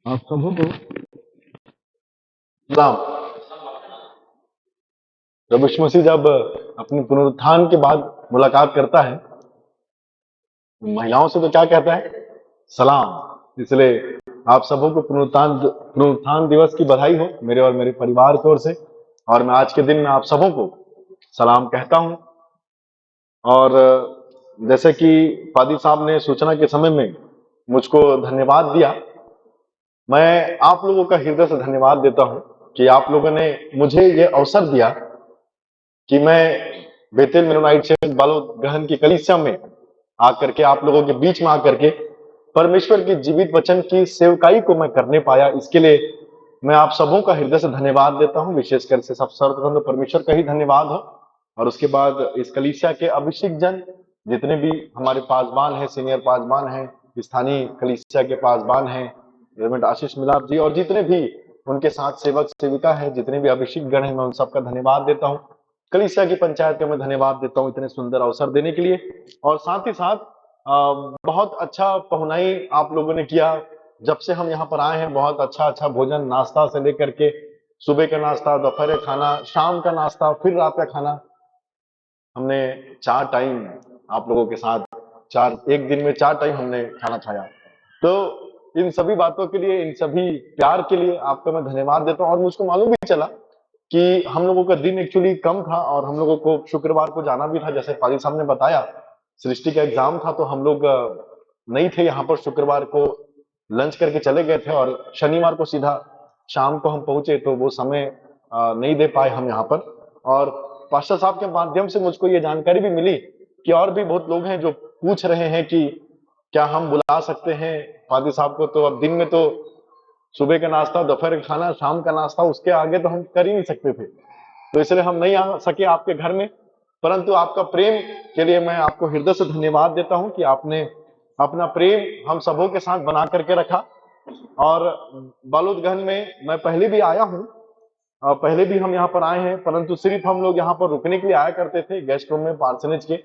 आप सबों को सलाम। प्रभु यीशु मसीह जब अपने पुनरुत्थान के बाद मुलाकात करता है, महिलाओं से तो क्या कहता है? सलाम। इसलिए आप सबों को पुनरुत्थान दिवस की बधाई हो मेरे और मेरे परिवार की ओर से। और मैं आज के दिन में आप सबों को सलाम कहता हूं। और जैसे कि पादी साहब ने सूचना के समय में मुझको धन्यवाद दिया, मैं आप लोगों का हृदय से धन्यवाद देता हूं कि आप लोगों ने मुझे ये अवसर दिया कि मैं बेतेल मेरोनाइट चर्च बालोद गहन की कलीसिया में आकर के, आप लोगों के बीच में आकर के परमेश्वर के जीवित वचन की सेवकाई को मैं करने पाया। इसके लिए मैं आप सबों का हृदय से धन्यवाद देता हूं। विशेषकर से सब सर्वप्रथम तो परमेश्वर का ही धन्यवाद हो, और उसके बाद इस कलीसिया के अभिषिक्त जन, जितने भी हमारे पासबान हैं, सीनियर पासबान हैं, स्थानीय कलीसिया के पासबान हैं, रेवरेंड आशीष मिलाप जी, और जितने भी उनके साथ सेवक सेविका है, जितने भी अभिषिक्त गण हैं, मैं उन सबका धन्यवाद देता हूँ। कलीसिया की पंचायत का मैं धन्यवाद देता हूँ इतने सुंदर अवसर देने के लिए। और साथ ही साथ बहुत अच्छा पहुनाई आप लोगों ने किया। जब से हम यहाँ पर आए हैं, बहुत अच्छा अच्छा भोजन, नाश्ता से लेकर के सुबह का नाश्ता, दोपहर का खाना, शाम का नाश्ता, फिर रात का खाना, हमने 4 टाइम आप लोगों के साथ, एक दिन में 4 टाइम हमने खाना खाया। तो इन सभी बातों के लिए, इन सभी प्यार के लिए आपका मैं धन्यवाद देता हूँ। और मुझको मालूम भी चला कि हम लोगों का दिन एक्चुअली कम था और हम लोगों को शुक्रवार को जाना भी था। जैसे पाली साहब ने बताया, सृष्टि का एग्जाम था, तो हम लोग नहीं थे यहाँ पर। शुक्रवार को लंच करके चले गए थे और शनिवार को सीधा शाम को हम पहुंचे, तो वो समय नहीं दे पाए हम यहाँ पर। और पास्टर साहब के माध्यम से मुझको ये जानकारी भी मिली कि और भी बहुत लोग हैं जो पूछ रहे हैं कि क्या हम बुला सकते हैं पादी साहब को। तो अब दिन में तो सुबह का नाश्ता, दोपहर का खाना, शाम का नाश्ता, उसके आगे तो हम कर ही नहीं सकते थे, तो इसलिए हम नहीं आ सके आपके घर में। परंतु आपका प्रेम के लिए मैं आपको हृदय से धन्यवाद देता हूं कि आपने अपना प्रेम हम सबों के साथ बना करके रखा। और बालोदगंज में मैं पहले भी आया हूं, पहले भी हम यहाँ पर आए हैं, परंतु सिर्फ हम लोग यहाँ पर रुकने के लिए आया करते थे गेस्ट रूम में पार्सनेज के,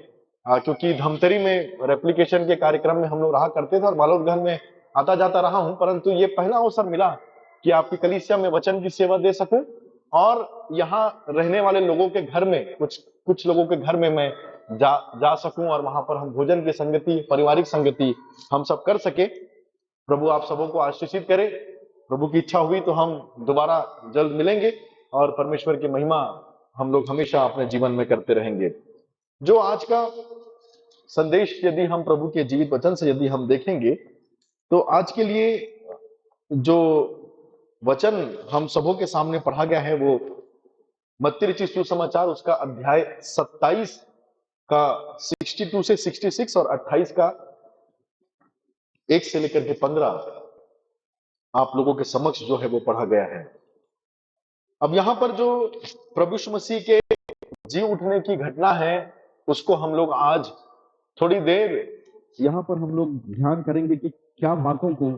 क्योंकि धमतरी में रेप्लिकेशन के कार्यक्रम में हम लोग रहा करते थे और बालोदगंज में आता जाता रहा हूं। परंतु ये पहला अवसर मिला कि आपकी कलीसिया में वचन की सेवा दे सकूं और यहाँ रहने वाले लोगों के घर में, कुछ लोगों के घर में मैं जा सकूं और वहां पर हम भोजन की संगति, पारिवारिक संगति हम सब कर सके। प्रभु आप सबों को आशीषित करे। प्रभु की इच्छा हुई तो हम दोबारा जल्द मिलेंगे और परमेश्वर की महिमा हम लोग हमेशा अपने जीवन में करते रहेंगे। जो आज का संदेश यदि हम प्रभु के जीवित वचन से यदि हम देखेंगे, तो आज के लिए जो वचन हम सबों के सामने पढ़ा गया है वो मत्ती रचित सुसमाचार, उसका अध्याय 27 का 62 से 66 और 28 का 1 से लेकर के 15 आप लोगों के समक्ष जो है वो पढ़ा गया है। अब यहाँ पर जो प्रभु यीशु मसीह के जी उठने की घटना है, उसको हम लोग आज थोड़ी देर यहाँ पर हम लोग ध्यान करेंगे कि क्या बातों को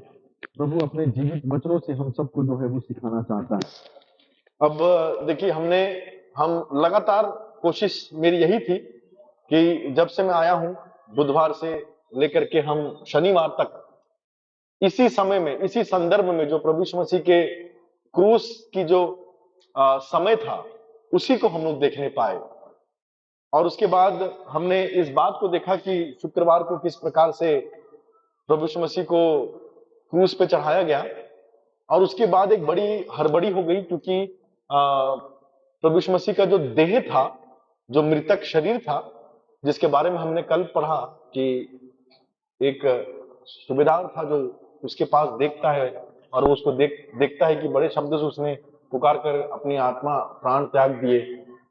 प्रभु अपने जीवित वचनों से हम सबको जो है वो सिखाना चाहता है। अब देखिए, हम लगातार कोशिश मेरी यही थी कि जब से मैं आया हूं, बुधवार से लेकर के हम शनिवार तक, इसी समय में, इसी संदर्भ में जो प्रभु यीशु मसीह के क्रूस की जो समय था, उसी को हम लोग देखने पाए। और उसके बाद हमने इस बात को देखा कि शुक्रवार को किस प्रकार से प्रभु यीशु मसीह को क्रूस पे चढ़ाया गया। और उसके बाद एक बड़ी हड़बड़ी हो गई, क्योंकि प्रभु यीशु मसीह का जो देह था, जो मृतक शरीर था, जिसके बारे में हमने कल पढ़ा कि एक सूबेदार था जो उसके पास देखता है और वो उसको देखता है कि बड़े शब्द से उसने पुकार कर अपनी आत्मा प्राण त्याग दिए।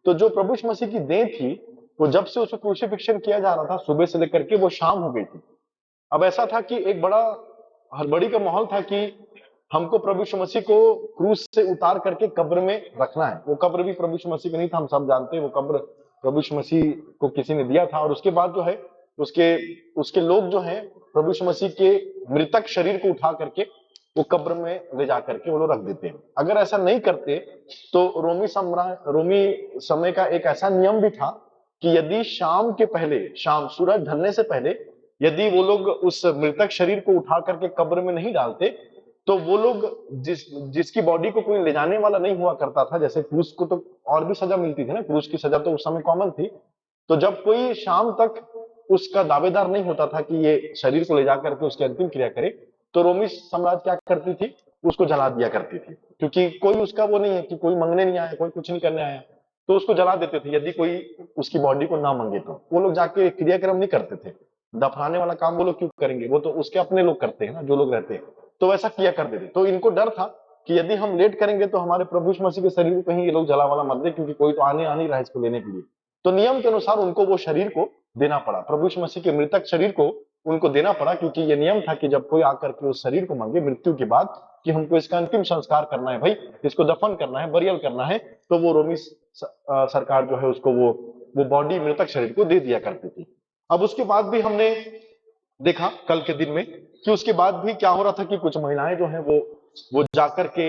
तो जो प्रभु यीशु मसीह की देह थी, वो जब से उसको क्रूसिफिक्शन किया जा रहा था, सुबह से लेकर के वो शाम हो गई थी। अब ऐसा था कि एक बड़ा हड़बड़ी का माहौल था कि हमको प्रभु यीशु मसीह को क्रूस से उतार करके कब्र में रखना है। वो कब्र भी प्रभु यीशु मसीह का नहीं था, हम सब जानते हैं। वो कब्र प्रभु यीशु मसीह को किसी ने दिया था। और उसके बाद जो है उसके लोग जो हैं, प्रभु यीशु मसीह के मृतक शरीर को उठा करके वो कब्र में ले जा करके वो लोग रख देते हैं। अगर ऐसा नहीं करते तो रोमी समय का एक ऐसा नियम भी था कि यदि शाम के पहले, शाम सूरज ढलने से पहले यदि वो लोग उस मृतक शरीर को उठा करके कब्र में नहीं डालते, तो वो लोग जिसकी बॉडी को कोई ले जाने वाला नहीं हुआ करता था, जैसे क्रूस को तो और भी सजा मिलती थी ना, क्रूस की सजा तो उस समय कॉमन थी। तो जब कोई शाम तक उसका दावेदार नहीं होता था कि ये शरीर को ले जाकर के उसकी अंतिम क्रिया करे, तो रोमी साम्राज्य क्या करती थी, उसको जला दिया करती थी, क्योंकि कोई उसका वो नहीं है कि कोई मांगने नहीं आया, कोई कुछ नहीं करने आया, तो उसको जला देते थे यदि कोई उसकी बॉडी को ना मांगे। तो वो लोग जाके क्रियाक्रम नहीं करते थे, दफनाने वाला काम वो लोग क्यों करेंगे, वो तो उसके अपने लोग करते हैं ना, जो लोग रहते हैं, तो वैसा किया करते थे। तो इनको डर था कि यदि हम लेट करेंगे तो हमारे प्रभु यीशु मसीह के शरीर को कहीं ये लोग जला वाला मत दे, क्योंकि कोई तो आने आने रहा है इसको लेने के लिए। तो नियम के अनुसार उनको वो शरीर को देना पड़ा, प्रभु यीशु मसीह के मृतक शरीर को उनको देना पड़ा, क्योंकि ये नियम था कि जब कोई आकर के उस शरीर को मांगे मृत्यु के बाद कि हमको इसका अंतिम संस्कार करना है भाई, इसको दफन करना है, बरियल करना है, तो वो रोमी सरकार जो है उसको वो बॉडी मृतक शरीर को दे दिया करती थी। अब उसके बाद भी हमने देखा कल के दिन में कि उसके बाद भी क्या हो रहा था कि कुछ महिलाएं जो है वो जाकर के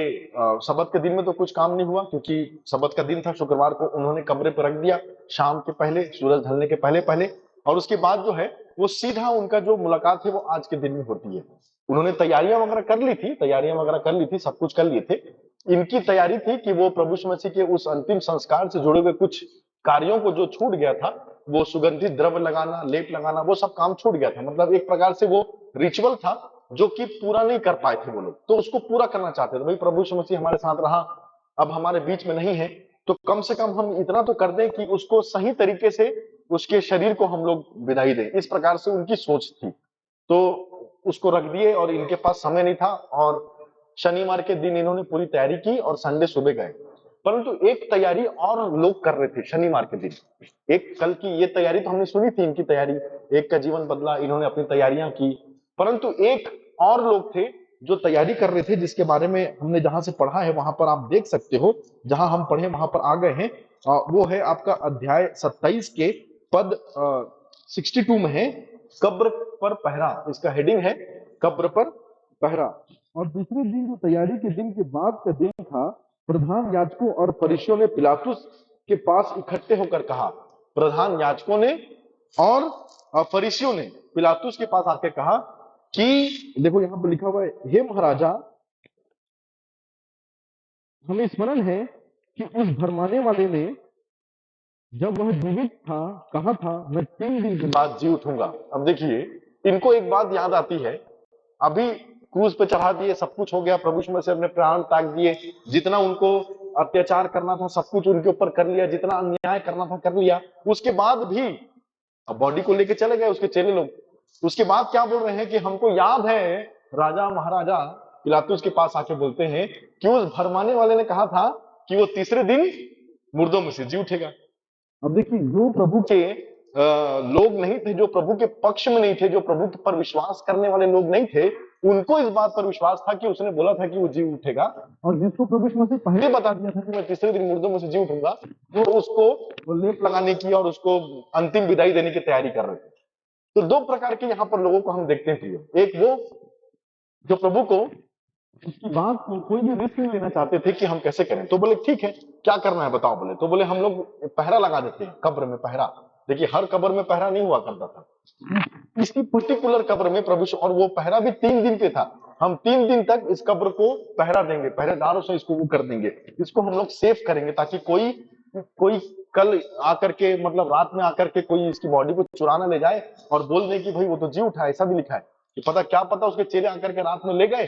सबत के दिन में तो कुछ काम नहीं हुआ, क्योंकि सबत का दिन था, शुक्रवार को उन्होंने कमरे पर रख दिया शाम के पहले, सूरज ढलने के पहले पहले। और उसके बाद जो है वो सीधा उनका जो मुलाकात है वो आज के दिन में होती है। उन्होंने तैयारियां वगैरह कर ली थी, सब कुछ कर लिए थे। इनकी तैयारी थी कि वो प्रभु यीशु मसीह के उस अंतिम संस्कार से जुड़े हुए कुछ कार्यों को जो छूट गया था, वो सुगंधित द्रव्य लगाना, लेप लगाना, वो सब काम छूट गया था। मतलब एक प्रकार से वो रिचुअल था जो कि पूरा नहीं कर पाए थे वो लोग, तो उसको पूरा करना चाहते थे। भाई प्रभु यीशु मसीह हमारे साथ रहा, अब हमारे बीच में नहीं है, तो कम से कम हम इतना तो कर दें कि उसको सही तरीके से उसके शरीर को हम लोग विदाई दें। इस प्रकार से उनकी सोच थी। तो उसको रख दिए और इनके पास समय नहीं था, और शनिवार के दिन इन्होंने पूरी तैयारी की और संडे सुबह गए। परंतु एक तैयारी और लोग कर रहे थे शनिवार के दिन। एक कल की ये तैयारी तो हमने सुनी थी इनकी तैयारी, एक का जीवन बदला, इन्होंने अपनी तैयारियां की। परंतु एक और लोग थे जो तैयारी कर रहे थे, जिसके बारे में हमने जहां से पढ़ा है वहां पर आप देख सकते हो, जहां हम पढ़े वहां पर आ गए हैं। वो है आपका अध्याय 27 के पद 62 में है, कब्र पर पहरा। इसका हेडिंग है कब्र पर पहरा। और दूसरे दिन जो तैयारी के दिन के बाद का दिन था, प्रधान याजकों और फरीसियों ने पिलातुस के पास इकट्ठे होकर कहा, प्रधान याजकों ने और फरीसियों ने पिलातुस के पास आके कहा कि देखो यहां पर लिखा हुआ है, हे महाराजा, हमें स्मरण है कि उस भरमाने वाले ने जब वह जीवित था कहा था, मैं 3 दिन के बाद जी उठूंगा। अब देखिए इनको एक बात याद आती है, अभी क्रूज पे चढ़ा दिए, सब कुछ हो गया, प्रभु यीशु मसीह अपने प्राण त्याग दिए, जितना उनको अत्याचार करना था सब कुछ उनके ऊपर कर लिया, जितना अन्याय करना था कर लिया। उसके बाद भी अब बॉडी को लेके चले गए उसके चेले लोग। उसके बाद क्या बोल रहे हैं कि हमको याद है, राजा महाराजा पिलातुस के पास आके बोलते हैं कि उस भरमाने वाले ने कहा था कि वो तीसरे दिन मुर्दों में से जी उठेगा। अब देखिए जो प्रभु के लोग नहीं थे, जो प्रभु के पक्ष में नहीं थे, जो प्रभु पर विश्वास करने वाले लोग नहीं थे, उनको इस बात पर विश्वास था कि उसने बोला था कि वो जी उठेगा। और जिसको प्रभु यीशु मसीह पहले बता दिया था कि मैं तीसरे दिन मुर्दों में से जी उठूंगा, वो उसको लेप लगाने की और उसको अंतिम विदाई देने की तैयारी कर रहे थे। तो दो प्रकार के यहाँ पर लोगों को हम देखते हैं। एक वो जो प्रभु को उसकी बात को कोई भी रिस्क नहीं लेना चाहते थे कि हम कैसे करें, तो बोले ठीक है क्या करना है बताओ। बोले तो बोले हम लोग पहरा लगा देते हैं, कब्र में पहरा। देखिए हर कब्र में पहरा नहीं हुआ करता था, इसी पर्टिकुलर कब्र में प्रभु, और वो पहरा भी 3 दिन पे था। हम 3 दिन तक इस कब्र को पहरा देंगे, पहरेदारों से इसको वो कर देंगे, इसको हम लोग सेफ करेंगे, ताकि कोई कोई कल आकर के, मतलब रात में आकर के कोई इसकी बॉडी को चुराना ले जाए और बोल दे कि भाई वो तो जी उठा है, ऐसा भी लिखा है कि पता क्या पता उसके चेले आकर के रात में ले गए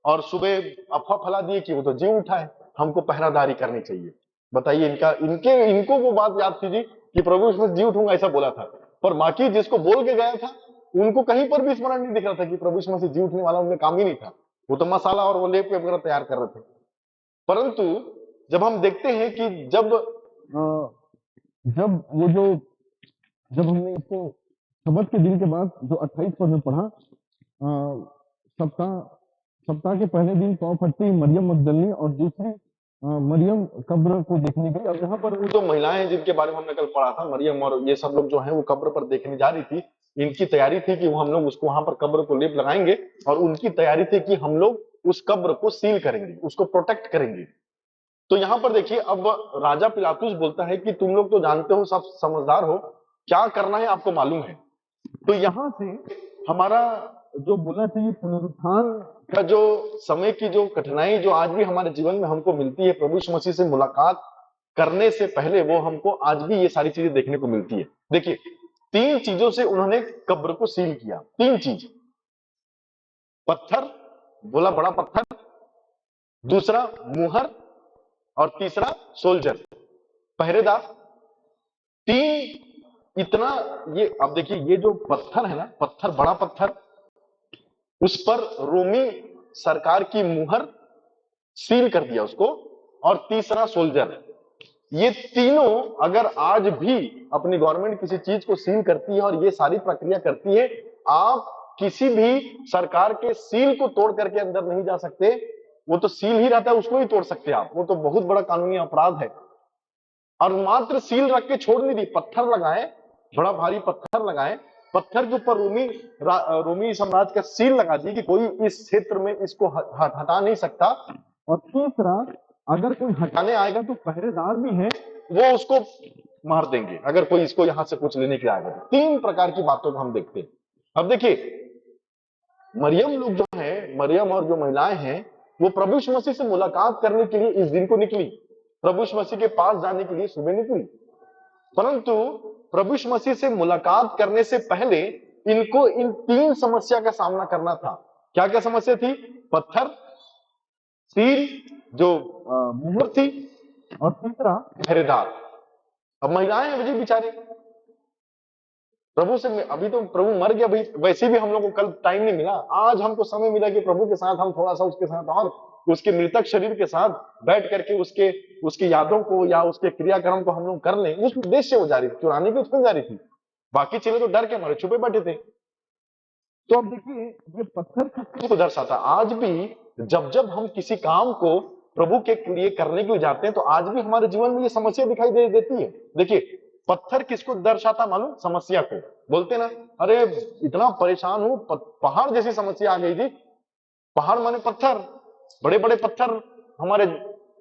और सुबह अफवाह फैला दिए कि वो तो जी उठा है, हमको पहरादारी करनी चाहिए। बताइए इनको वो बात याद थी जी कि प्रभु इसमें जी उठूंगा ऐसा बोला था, पर बाकी जिसको बोल के गया था उनको कहीं पर भी स्मरण नहीं दिख रहा था कि प्रभु इसमें से जी उठने वाला उनमें काम ही नहीं था। वो तो मसाला और वो लेप वगैरह तैयार कर रहे थे। परंतु जब हम देखते हैं कि जब हमने इसको सबत के दिन के बाद जो 28 पद में पढ़ा, सप्ताह के पहले दिन पौ फटती मरियम मगदलिनी और दूसरी मरियम कब्र को देखने गई। अब यहाँ पर वो जो महिलाएं हैं जिनके बारे में हमने कल पढ़ा था, मरियम और ये सब लोग जो हैं वो कब्र पर देखने जा रही थी। इनकी तैयारी थी कि वो हम लोग उसको वहां पर कब्र को लेप लगाएंगे, और उनकी तैयारी थी कि हम लोग उस कब्र को सील करेंगे, उसको प्रोटेक्ट करेंगे। तो यहाँ पर देखिए अब राजा पिलातुस बोलता है कि तुम लोग तो जानते हो, सब समझदार हो, क्या करना है आपको मालूम है। तो यहां से हमारा जो बोलना चाहिए पुनरुत्थान का जो समय की जो कठिनाई जो आज भी हमारे जीवन में हमको मिलती है प्रभु यीशु मसीह से मुलाकात करने से पहले, वो हमको आज भी ये सारी चीजें देखने को मिलती है। देखिए, तीन चीजों से उन्होंने कब्र को सील किया। तीन चीज, पत्थर, बोला बड़ा पत्थर, दूसरा मुहर, और तीसरा सोल्जर, पहरेदार। तीन इतना, ये अब देखिए, ये जो पत्थर है ना, पत्थर, बड़ा पत्थर, उस पर रोमी सरकार की मुहर, सील कर दिया उसको, और तीसरा सोल्जर। ये तीनों अगर आज भी अपनी गवर्नमेंट किसी चीज को सील करती है और ये सारी प्रक्रिया करती है, आप किसी भी सरकार के सील को तोड़ करके अंदर नहीं जा सकते। वो तो सील ही रहता है, उसको ही तोड़ सकते आप, वो तो बहुत बड़ा कानूनी अपराध है। और मात्र सील रख के छोड़ नहीं दी, पत्थर लगाए, बड़ा भारी पत्थर लगाए, पत्थर के ऊपर रोमी साम्राज्य का सील लगा दी कि कोई इस क्षेत्र में इसको हटा नहीं सकता। और तीसरा, अगर कोई हटाने आएगा तो पहरेदार भी हैं, वो उसको मार देंगे अगर कोई इसको यहां से कुछ लेने के लिए आएगा। तीन प्रकार की बातों को हम देखते हैं। अब देखिए, मरियम लोग जो है, मरियम और जो महिलाएं हैं, वो प्रभु यीशु मसीह से मुलाकात करने के लिए इस दिन को निकली, प्रभु यीशु मसीह के पास जाने के लिए सुबह निकली। परंतु प्रभु यीशु मसीह से मुलाकात करने से पहले इनको इन तीन समस्या का सामना करना था। क्या क्या समस्या थी? पत्थर, सील, जो मुहर थी, और तीसरा पहरेदार। अब महिलाएं हैं जी बेचारे, प्रभु से अभी तो प्रभु मर गया भाई, वैसे भी हम लोग को कल टाइम नहीं मिला, आज हमको समय मिला कि प्रभु के साथ हम थोड़ा सा उसके साथ और उसके मृतक शरीर के साथ बैठ करके उसके यादों को या उसके क्रियाक्रम को हम लोग कर लें। उस उद्देश्य से वो जा रही थी, चुराने की उसमें जा रही थी। बाकी चीजें तो डर के हमारे छुपे बैठे थे। तो अब देखिए, ये पत्थर किस को दर्शाता। आज भी जब जब हम किसी काम को प्रभु के लिए करने के लिए जाते हैं, तो आज भी हमारे जीवन में ये समस्या दिखाई देती है। देखिए, पत्थर किसको दर्शाता मालूम? समस्या को। बोलते ना, अरे इतना परेशान हूं, पहाड़ जैसी समस्या आ गई थी। पहाड़ माने पत्थर, बड़े बड़े पत्थर हमारे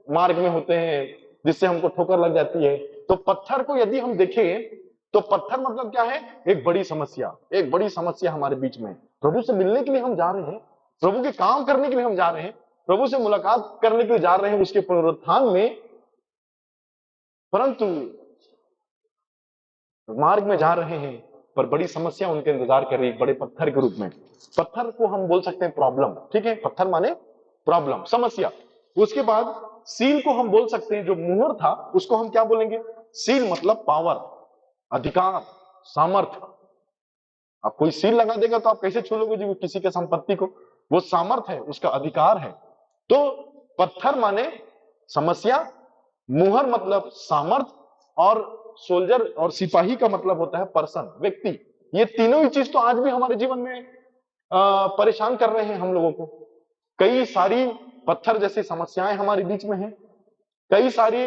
मार्ग में होते हैं, जिससे हमको ठोकर लग जाती है। तो पत्थर को यदि हम देखें, तो पत्थर मतलब क्या है? एक बड़ी समस्या, एक बड़ी समस्या हमारे बीच में। प्रभु से मिलने के लिए हम जा रहे हैं, प्रभु के काम करने के लिए हम जा रहे हैं, प्रभु से मुलाकात करने के लिए जा रहे हैं उसके पुनरुत्थान में, परंतु मार्ग में जा रहे हैं, पर बड़ी समस्या उनके इंतजार कर रही है, बड़े पत्थर के रूप में। पत्थर को हम बोल सकते हैं प्रॉब्लम, ठीक है? पत्थर माने प्रॉब्लम, समस्या। उसके बाद सील को हम बोल सकते हैं, जो मुहर था उसको हम क्या बोलेंगे? सील मतलब पावर, अधिकार, सामर्थ। अब कोई सील लगा देगा तो आप कैसे छू लोगे जी किसी के संपत्ति को? वो सामर्थ है, उसका अधिकार है। तो पत्थर माने समस्या, मुहर मतलब सामर्थ, और सोल्जर और सिपाही का मतलब होता है पर्सन, व्यक्ति। ये तीनों ही चीज तो आज भी हमारे जीवन में परेशान कर रहे हैं हम लोगों को। कई सारी पत्थर जैसी समस्याएं हमारे बीच में हैं, कई सारी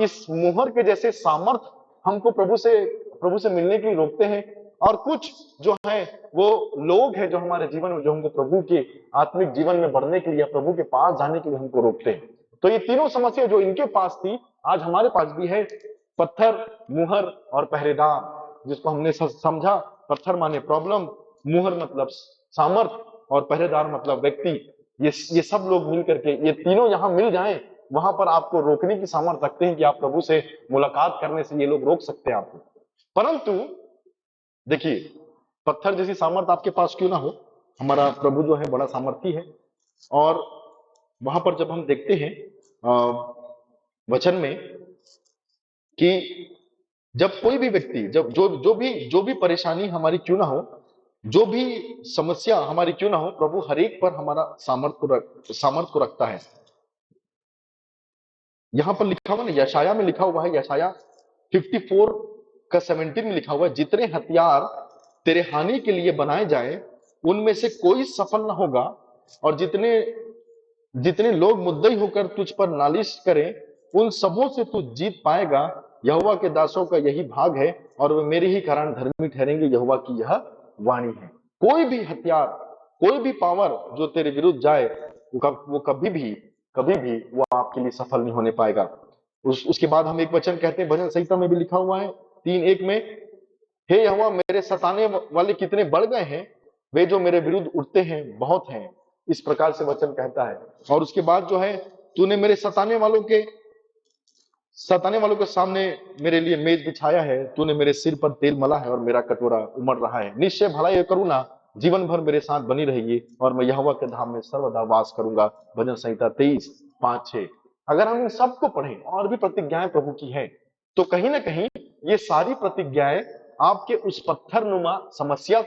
इस मुहर के जैसे सामर्थ हमको प्रभु से मिलने के लिए रोकते हैं। और कुछ जो है वो लोग हैं जो हमारे जीवन में, जो हमको प्रभु के आत्मिक जीवन में बढ़ने के लिए या प्रभु के पास जाने के लिए हमको रोकते हैं। तो ये तीनों समस्या जो इनके पास थी, आज हमारे पास भी है। पत्थर, मुहर और पहरेदार, जिसको हमने समझा, पत्थर माने प्रॉब्लम, मुहर मतलब सामर्थ, और पहरेदार मतलब व्यक्ति। ये सब लोग मिलकर के, ये तीनों यहां मिल जाएं, वहां पर आपको रोकने की सामर्थ्य रखते हैं कि आप प्रभु से मुलाकात करने से ये लोग रोक सकते हैं आपको। परंतु देखिए, पत्थर जैसी सामर्थ्य आपके पास क्यों ना हो, हमारा प्रभु जो है बड़ा सामर्थी है। और वहां पर जब हम देखते हैं वचन में कि जब कोई भी व्यक्ति, जब जो भी परेशानी हमारी क्यों ना हो, जो भी समस्या हमारी क्यों ना हो, प्रभु हर एक पर हमारा सामर्थ को रखता है। यहां पर लिखा हुआ ना, यशाया में लिखा हुआ है, यशाया 54 का 17 में लिखा हुआ है, जितने हथियार तेरे हानि के लिए बनाए जाए उनमें से कोई सफल न होगा, और जितने लोग मुद्दई होकर तुझ पर नालिश करें उन सबों से तू जीत पाएगा। यहोवा के दासों का यही भाग है, और वे मेरे ही कारण धर्मी ठहरेंगे, यहोवा की यह वाणी है। कोई भी हथियार, कोई भी पावर जो तेरे विरुद्ध जाए, वो कभी भी वो आपके लिए सफल नहीं होने पाएगा। उसके बाद हम एक वचन कहते हैं, भजन संहिता में भी लिखा हुआ है 3:1 में, हे यहोवा, मेरे सताने वाले कितने बढ़ गए हैं, वे जो मेरे विरुद्ध उठते हैं बहुत हैं। इस प्रकार से वचन कहता है। और उसके बाद जो है, तूने मेरे सताने वालों के सामने मेरे लिए मेज बिछाया है, तूने मेरे सिर पर तेल मला है और मेरा कटोरा उमड़ रहा है। निश्चय भलाई करुणा जीवन भर मेरे साथ बनी रहेगी और मैं यहोवा के धाम में सर्वदा वास करूंगा। भजन संहिता 23:5-6। अगर हम इन सबको पढ़ें, और भी प्रतिज्ञाएं प्रभु की हैं, तो कहीं ना कहीं ये सारी प्रतिज्ञाएं आपके उस पत्थरनुमा समस्या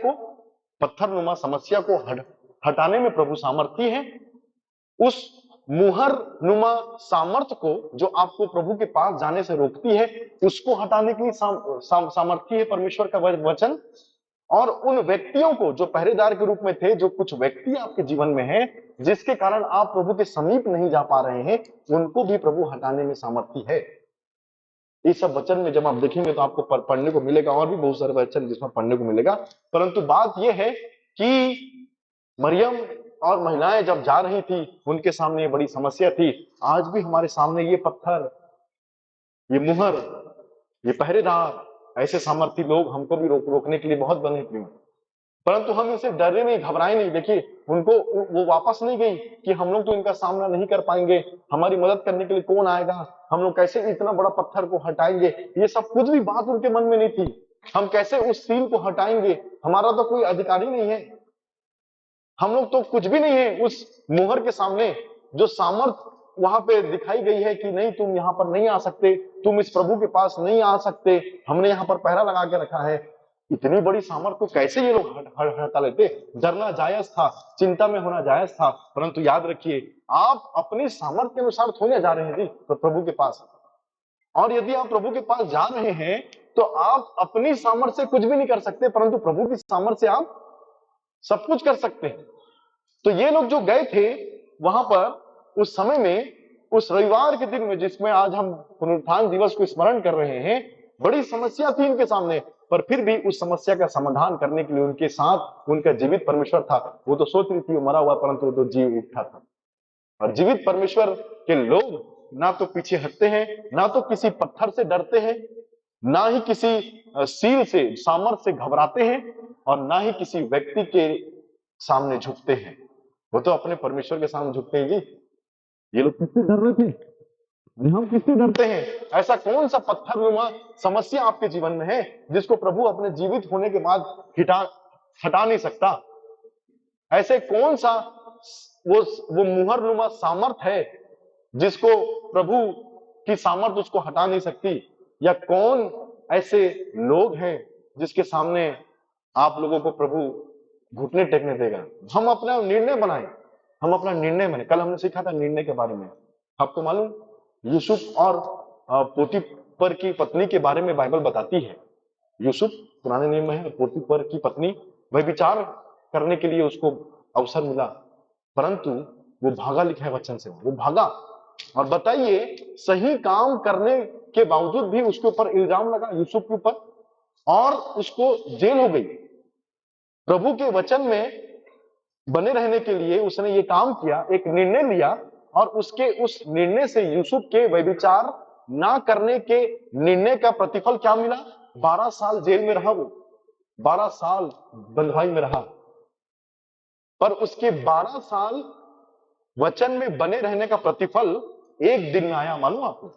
को हटाने में प्रभु सामर्थी है। उस मुहर नुमा सामर्थ्य को जो आपको प्रभु के पास जाने से रोकती है, उसको हटाने के लिए सामर्थ्य है परमेश्वर का वचन। और उन व्यक्तियों को जो पहरेदार के रूप में थे, जो कुछ व्यक्ति आपके जीवन में हैं, जिसके कारण आप प्रभु के समीप नहीं जा पा रहे हैं, उनको भी प्रभु हटाने में सामर्थ्य है। इस सब वचन में जब आप देखेंगे तो आपको पढ़ने को मिलेगा, और भी बहुत सारे वचन जिसमें पढ़ने को मिलेगा। परंतु बात यह है कि मरियम और महिलाएं जब जा रही थी, उनके सामने ये बड़ी समस्या थी। आज भी हमारे सामने ये पत्थर, ये मुहर, ये पहरेदार, ऐसे सामर्थी लोग हमको भी रोकने के लिए बहुत बने हुए, परंतु हम इनसे डरे नहीं, घबराए नहीं। देखिए, उनको वो वापस नहीं गई कि हम लोग तो इनका सामना नहीं कर पाएंगे, हमारी मदद करने के लिए कौन आएगा, हम लोग कैसे इतना बड़ा पत्थर को हटाएंगे। ये सब कुछ भी बात उनके मन में नहीं थी। हम कैसे उस सील को हटाएंगे, हमारा तो कोई अधिकारी नहीं है, हम लोग तो कुछ भी नहीं है उस मुहर के सामने। जो सामर्थ वहां पे दिखाई गई है कि नहीं, तुम यहाँ पर नहीं आ सकते, तुम इस प्रभु के पास नहीं आ सकते, हमने यहाँ पर पहरा लगा के रखा है। इतनी बड़ी सामर्थ को कैसे ये लोग हटा लेते। डरना जायज था, चिंता में होना जायज था, परंतु याद रखिए, आप अपनी सामर्थ के अनुसार थोड़े जा रहे हैं जी तो प्रभु के पास। और यदि आप प्रभु के पास जा रहे हैं तो आप अपनी सामर्थ से कुछ भी नहीं कर सकते, परंतु प्रभु की सामर्थ से आप सब कुछ कर सकते हैं। तो ये लोग जो गए थे वहां पर उस समय में, उस रविवार के दिन में, जिसमें आज हम पुनरुत्थान दिवस को स्मरण कर रहे हैं, बड़ी समस्या थी इनके सामने, पर फिर भी उस समस्या का समाधान करने के लिए उनके साथ उनका जीवित परमेश्वर था। वो तो सोच रही थी वो मरा हुआ, परंतु वो तो जीव उठा था। और जीवित परमेश्वर के लोग ना तो पीछे हटते हैं, ना तो किसी पत्थर से डरते हैं, ना ही किसी सील से, सामर्थ से घबराते हैं, और ना ही किसी व्यक्ति के सामने झुकते हैं। वो तो अपने परमेश्वर के सामने झुकते हैं जी। ये लोग किससे डर रहे थे, हम किससे डरते हैं? ऐसा कौन सा पत्थरनुमा समस्या आपके जीवन में है जिसको प्रभु अपने जीवित होने के बाद हटा नहीं सकता? ऐसे कौन सा वो मुहरनुमा सामर्थ है जिसको प्रभु की सामर्थ उसको हटा नहीं सकती? या कौन ऐसे लोग हैं जिसके सामने आप लोगों को प्रभु घुटने टेकने देगा? हम अपना निर्णय बनाए, हम अपना निर्णय बने। कल हमने सीखा था निर्णय के बारे में। आपको मालूम, यूसुफ और पोतीफर की पत्नी के बारे में बाइबल बताती है। यूसुफ पुराने नियम में है, पोतीफर की पत्नी, वह विचार करने के लिए उसको अवसर मिला, परंतु वो भागा, लिखा है वचन से, वो भागा। और बताइए, सही काम करने के बावजूद भी उसके ऊपर इल्जाम लगा, यूसुफ के ऊपर, और उसको जेल हो गई। प्रभु के वचन में बने रहने के लिए उसने ये काम किया, एक निर्णय लिया, और उसके उस निर्णय से यूसुफ के व्यभिचार ना करने के निर्णय का प्रतिफल क्या मिला? 12 साल जेल में रहा वो, 12 साल बंधुआई में रहा। पर उसके 12 साल वचन में बने रहने का प्रतिफल एक दिन में आया, मालूम आपको?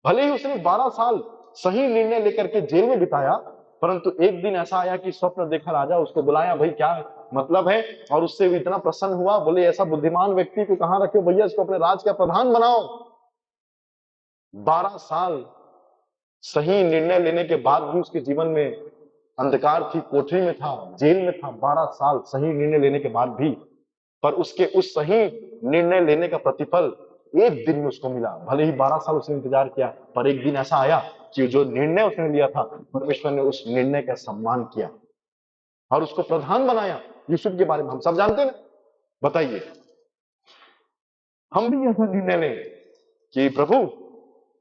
भले ही उसने 12 साल सही निर्णय लेकर के जेल में बिताया, परंतु एक दिन ऐसा आया कि स्वप्न देखा राजा, उसको बुलाया, भाई क्या मतलब है? और उससे भी इतना प्रसन्न हुआ, बोले ऐसा बुद्धिमान व्यक्ति को कहां रखे भैया, इसको अपने राज का प्रधान बनाओ। 12 साल सही निर्णय लेने के बाद भी उसके जीवन में अंधकार थी, कोठरी में था, जेल में था, 12 साल सही निर्णय लेने के बाद भी। पर उसके उस सही निर्णय लेने का प्रतिफल एक दिन में उसको मिला। भले ही 12 साल उसने इंतजार किया, पर एक दिन ऐसा आया कि जो निर्णय उसने लिया था, परमेश्वर ने उस निर्णय का सम्मान किया और उसको प्रधान बनाया। यूसुफ के बारे में हम सब जानते हैं। बताइए, हम भी ऐसा निर्णय लें कि प्रभु,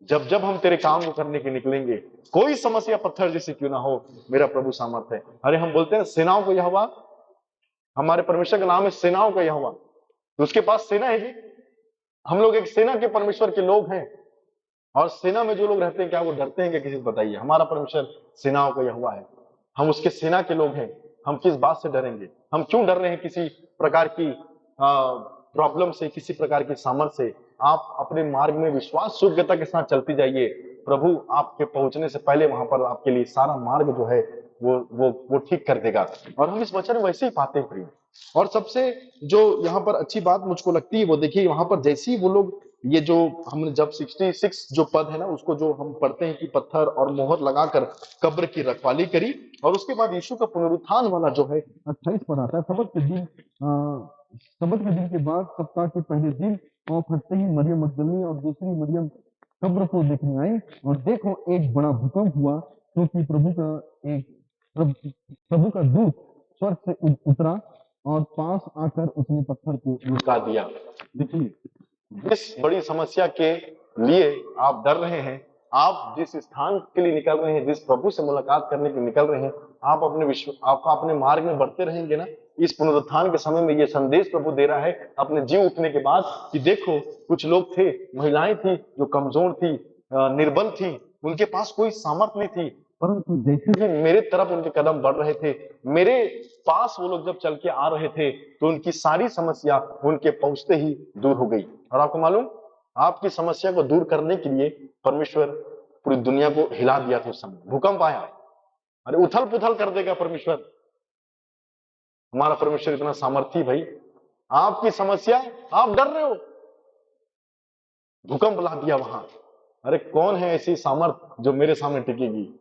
जब जब हम तेरे काम को करने के निकलेंगे, कोई समस्या पत्थर जैसी क्यों ना हो, मेरा प्रभु सामर्थ है। अरे हम बोलते हैं सेनाओं को यहोवा, हमारे परमेश्वर का नाम है सेनाओं का यहोवा, तो उसके पास सेना है जी। हम लोग एक सेना के परमेश्वर के लोग हैं, और सेना में जो लोग रहते हैं, क्या वो डरते हैं क्या किसी से? बताइए, हमारा परमेश्वर सेनाओं का यहोवा है। हम उसके सेना के लोग हैं, हम किस बात से डरेंगे? हम क्यों डर रहे हैं किसी प्रकार की प्रॉब्लम से, किसी प्रकार की सामर्थ से? आप अपने मार्ग में विश्वास योग्यता के साथ चलती जाइए। प्रभु आपके पहुंचने से पहले वहां पर आपके लिए सारा मार्ग जो है वो ठीक कर देगा। और हम इस वचन वैसे ही पाते हैं प्रिय। और सबसे जो यहाँ पर अच्छी बात मुझको लगती है वो देखिए, वहां पर जैसे ही वो लोग, ये जो हमने जब 66 जो पद है ना, उसको जो हम पढ़ते हैं कि पत्थर और मोहर लगाकर कब्र की रखवाली करी, और उसके बाद यीशु का पुनरुत्थान वाला जो है 28 पद आता है। सबत के दिन के बाद सप्ताह के पहले दिन और फटते ही मरियम मगदलिनी और दूसरी मरियम कब्र को देखने आई, और देखो एक बड़ा भूकंप हुआ, क्योंकि प्रभु का दूत स्वर्ग से उतरा और पास आकर उसने पत्थर को लुढ़का दिया। देखिए, जिस बड़ी समस्या के लिए आप डर रहे हैं, आप जिस स्थान के लिए निकल रहे हैं, जिस प्रभु से मुलाकात करने के लिए निकल रहे हैं, आप अपने मार्ग में बढ़ते रहेंगे ना। इस पुनरुत्थान के समय में ये संदेश प्रभु दे रहा है अपने जी उठने के बाद कि देखो, कुछ लोग थे, महिलाएं थी जो कमजोर थी, निर्बल थी, उनके पास कोई सामर्थ नहीं थी, परंतु जैसे ही मेरे तरफ उनके कदम बढ़ रहे थे, मेरे पास वो लोग जब चल के आ रहे थे, तो उनकी सारी समस्या उनके पहुंचते ही दूर हो गई। और आपको मालूम, आपकी समस्या को दूर करने के लिए परमेश्वर पूरी दुनिया को हिला दिया था। उस समय भूकंप आया, अरे उथल पुथल कर देगा परमेश्वर। हमारा परमेश्वर इतना सामर्थी भाई। आपकी समस्या, आप डर रहे हो, भूकंप ला दिया वहां। अरे कौन है ऐसी सामर्थ जो मेरे सामने टिकेगी?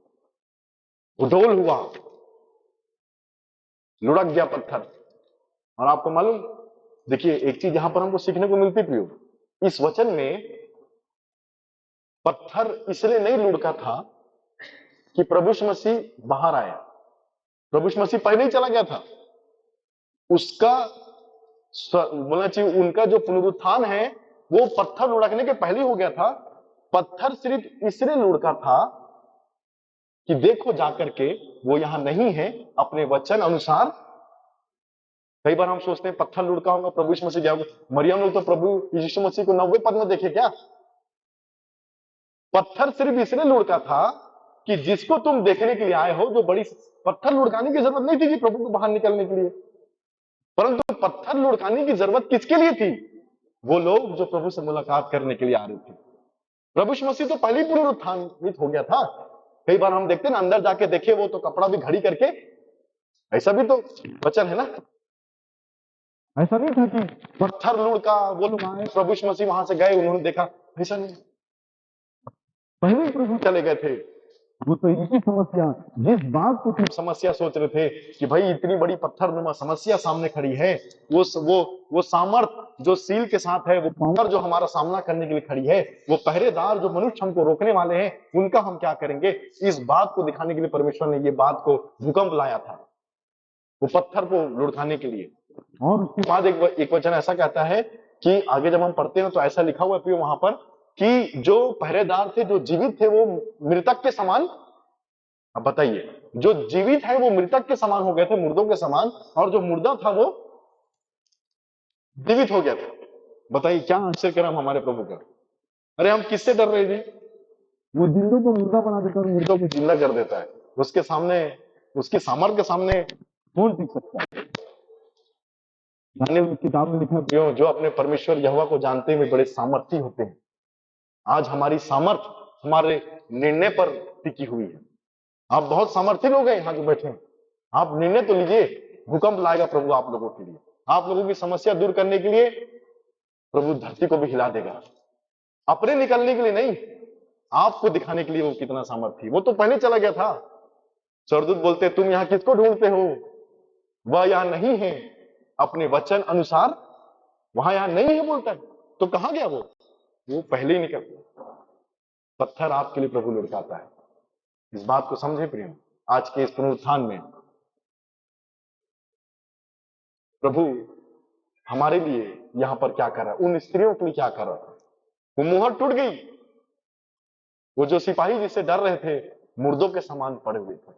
उडोल हुआ, लुढ़क गया पत्थर। और आपको मालूम, देखिए एक चीज यहां पर हमको सीखने को मिलती प्रियो, इस वचन में पत्थर इसलिए नहीं लुढ़का था कि प्रभु यीशु मसीह बाहर आया। प्रभु यीशु मसीह पहले ही चला गया था। उसका बोलना चाहिए, उनका जो पुनरुत्थान है वो पत्थर लुढ़कने के पहले हो गया था। पत्थर सिर्फ इसलिए लुढ़का था कि देखो जाकर के वो यहां नहीं है अपने वचन अनुसार। कई बार हम सोचते हैं पत्थर लुढ़का होगा, प्रभु यीशु मसीह जाओगे। मरियम लोग तो प्रभु यीशु मसीह को 90 पद में देखे क्या? पत्थर सिर्फ इसलिए लुढ़का था कि जिसको तुम देखने के लिए आए हो, जो बड़ी, पत्थर लुढ़काने की जरूरत नहीं थी कि प्रभु को बाहर निकलने के लिए, परंतु पत्थर लुढ़काने की जरूरत किसके लिए थी? वो लोग जो प्रभु से मुलाकात करने के लिए आ रहे थे। प्रभु यीशु मसीह तो पहले ही पुनरुत्थानित हो गया था। कई बार हम देखते हैं ना, अंदर जाके देखे वो तो कपड़ा भी घड़ी करके, ऐसा भी तो वचन है ना। ऐसा नहीं था कि पत्थर लुढ़का, वो लोग आए, प्रभु यीशु मसीह वहां से गए, उन्होंने देखा, ऐसा नहीं। पहले ही प्रभु चले गए थे। वो तो इनकी समस्या, जिस बात को समस्या सोच रहे थे कि भाई इतनी बड़ी पत्थर समस्या सामने खड़ी है, वो सामर्थ जो सील के साथ है, वो पावर जो हमारा सामना करने के लिए खड़ी है, वो पहरेदार जो मनुष्य हमको रोकने वाले हैं, उनका हम क्या करेंगे? इस बात को दिखाने के लिए परमेश्वर ने ये बात को भूकंप लाया था, वो पत्थर को लुढ़काने के लिए। और उसके बाद एक वचन ऐसा कहता है कि आगे जब हम पढ़ते हैं तो ऐसा लिखा हुआ है वहां पर कि जो पहरेदार थे, जो जीवित थे, वो मृतक के समान। अब बताइए, जो जीवित है वो मृतक के समान हो गए थे, मुर्दों के समान, और जो मुर्दा था वो जीवित हो गया था। बताइए क्या आश्चर्य करा हमारे प्रभु का। अरे हम किससे डर रहे थे? वो जिंदों को मुर्दा बना देता है, मुर्दों को जिंदा कर देता है। उसके सामने, उसके सामर्थ्य के सामने कौन टिक सकता है? किताब में लिखा है, जो अपने परमेश्वर यहोवा को जानते हुए बड़े सामर्थी होते हैं। आज हमारी सामर्थ हमारे निर्णय पर टिकी हुई है। आप बहुत सामर्थ्य लोग हैं यहाँ जो बैठे हैं, आप निर्णय तो लीजिए। भूकंप लाएगा प्रभु आप लोगों के लिए, आप लोगों की समस्या दूर करने के लिए प्रभु धरती को भी हिला देगा। अपने निकलने के लिए नहीं, आपको दिखाने के लिए वो कितना सामर्थ्य। वो तो पहले चला गया था। स्वर्गदूत बोलते, तुम यहाँ किसको ढूंढते हो? वह यहाँ नहीं है, अपने वचन अनुसार वहां यहाँ नहीं है बोलता है। तो कहां गया वो पहले ही निकल। पत्थर आपके लिए प्रभु लुढ़काता है। इस बात को समझे प्रिय। आज के इस पुनरुत्थान में प्रभु हमारे लिए यहां पर क्या कर रहा है, उन स्त्रियों के लिए क्या कर रहा है। वो मुहर टूट गई। वो जो सिपाही जिससे डर रहे थे, मुर्दों के समान पड़े हुए थे।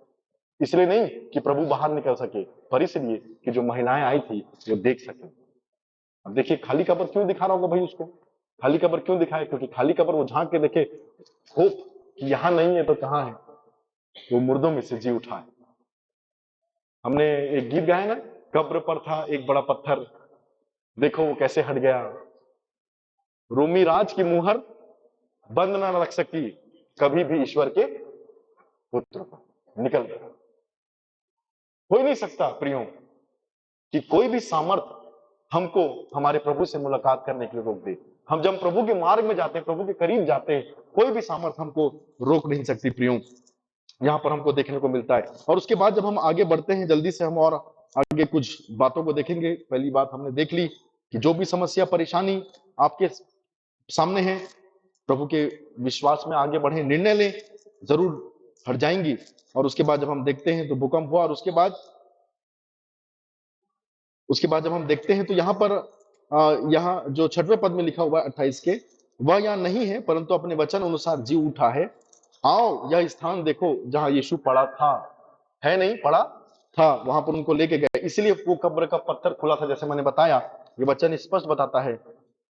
इसलिए नहीं कि प्रभु बाहर निकल सके, पर इसलिए कि जो महिलाएं आई थी वो देख सके। अब देखिए, खाली कब्र क्यों दिखा रहा होगा भाई उसको? खाली कब्र क्यों दिखाए? क्योंकि खाली कब्र वो झांक के देखे, होप कि यहां नहीं है तो कहां है। वो मुर्दों में से जी उठा है। हमने एक गीत गाया ना, कब्र पर था एक बड़ा पत्थर, देखो वो कैसे हट गया। रोमी राज की मुहर बंद ना रख सकी कभी भी ईश्वर के पुत्र को, निकल गया। हो ही नहीं सकता प्रियो कि कोई भी सामर्थ हमको हमारे प्रभु से मुलाकात करने के लिए रोक दे। हम जब प्रभु के मार्ग में जाते हैं, प्रभु के करीब जाते हैं, कोई भी सामर्थ हमको रोक नहीं सकती प्रियो। यहाँ पर हमको देखने को मिलता है। और उसके बाद जब हम आगे बढ़ते हैं, जल्दी से हम और आगे कुछ बातों को देखेंगे। पहली बात हमने देख ली कि जो भी समस्या परेशानी आपके सामने है, प्रभु के विश्वास में आगे बढ़े, निर्णय लें, जरूर हट जाएंगी। और उसके बाद जब हम देखते हैं तो भूकंप हुआ, और उसके बाद जब हम देखते हैं तो यहाँ पर यहाँ जो 6वें पद में लिखा हुआ है 28 के, वह यहाँ नहीं है परंतु अपने वचन अनुसार जी उठा है। आओ यह स्थान देखो जहां यीशु पड़ा था, है नहीं पड़ा था, वहां पर उनको लेके गए। इसलिए वो कब्र का पत्थर खुला था। जैसे मैंने बताया, ये वचन स्पष्ट बताता है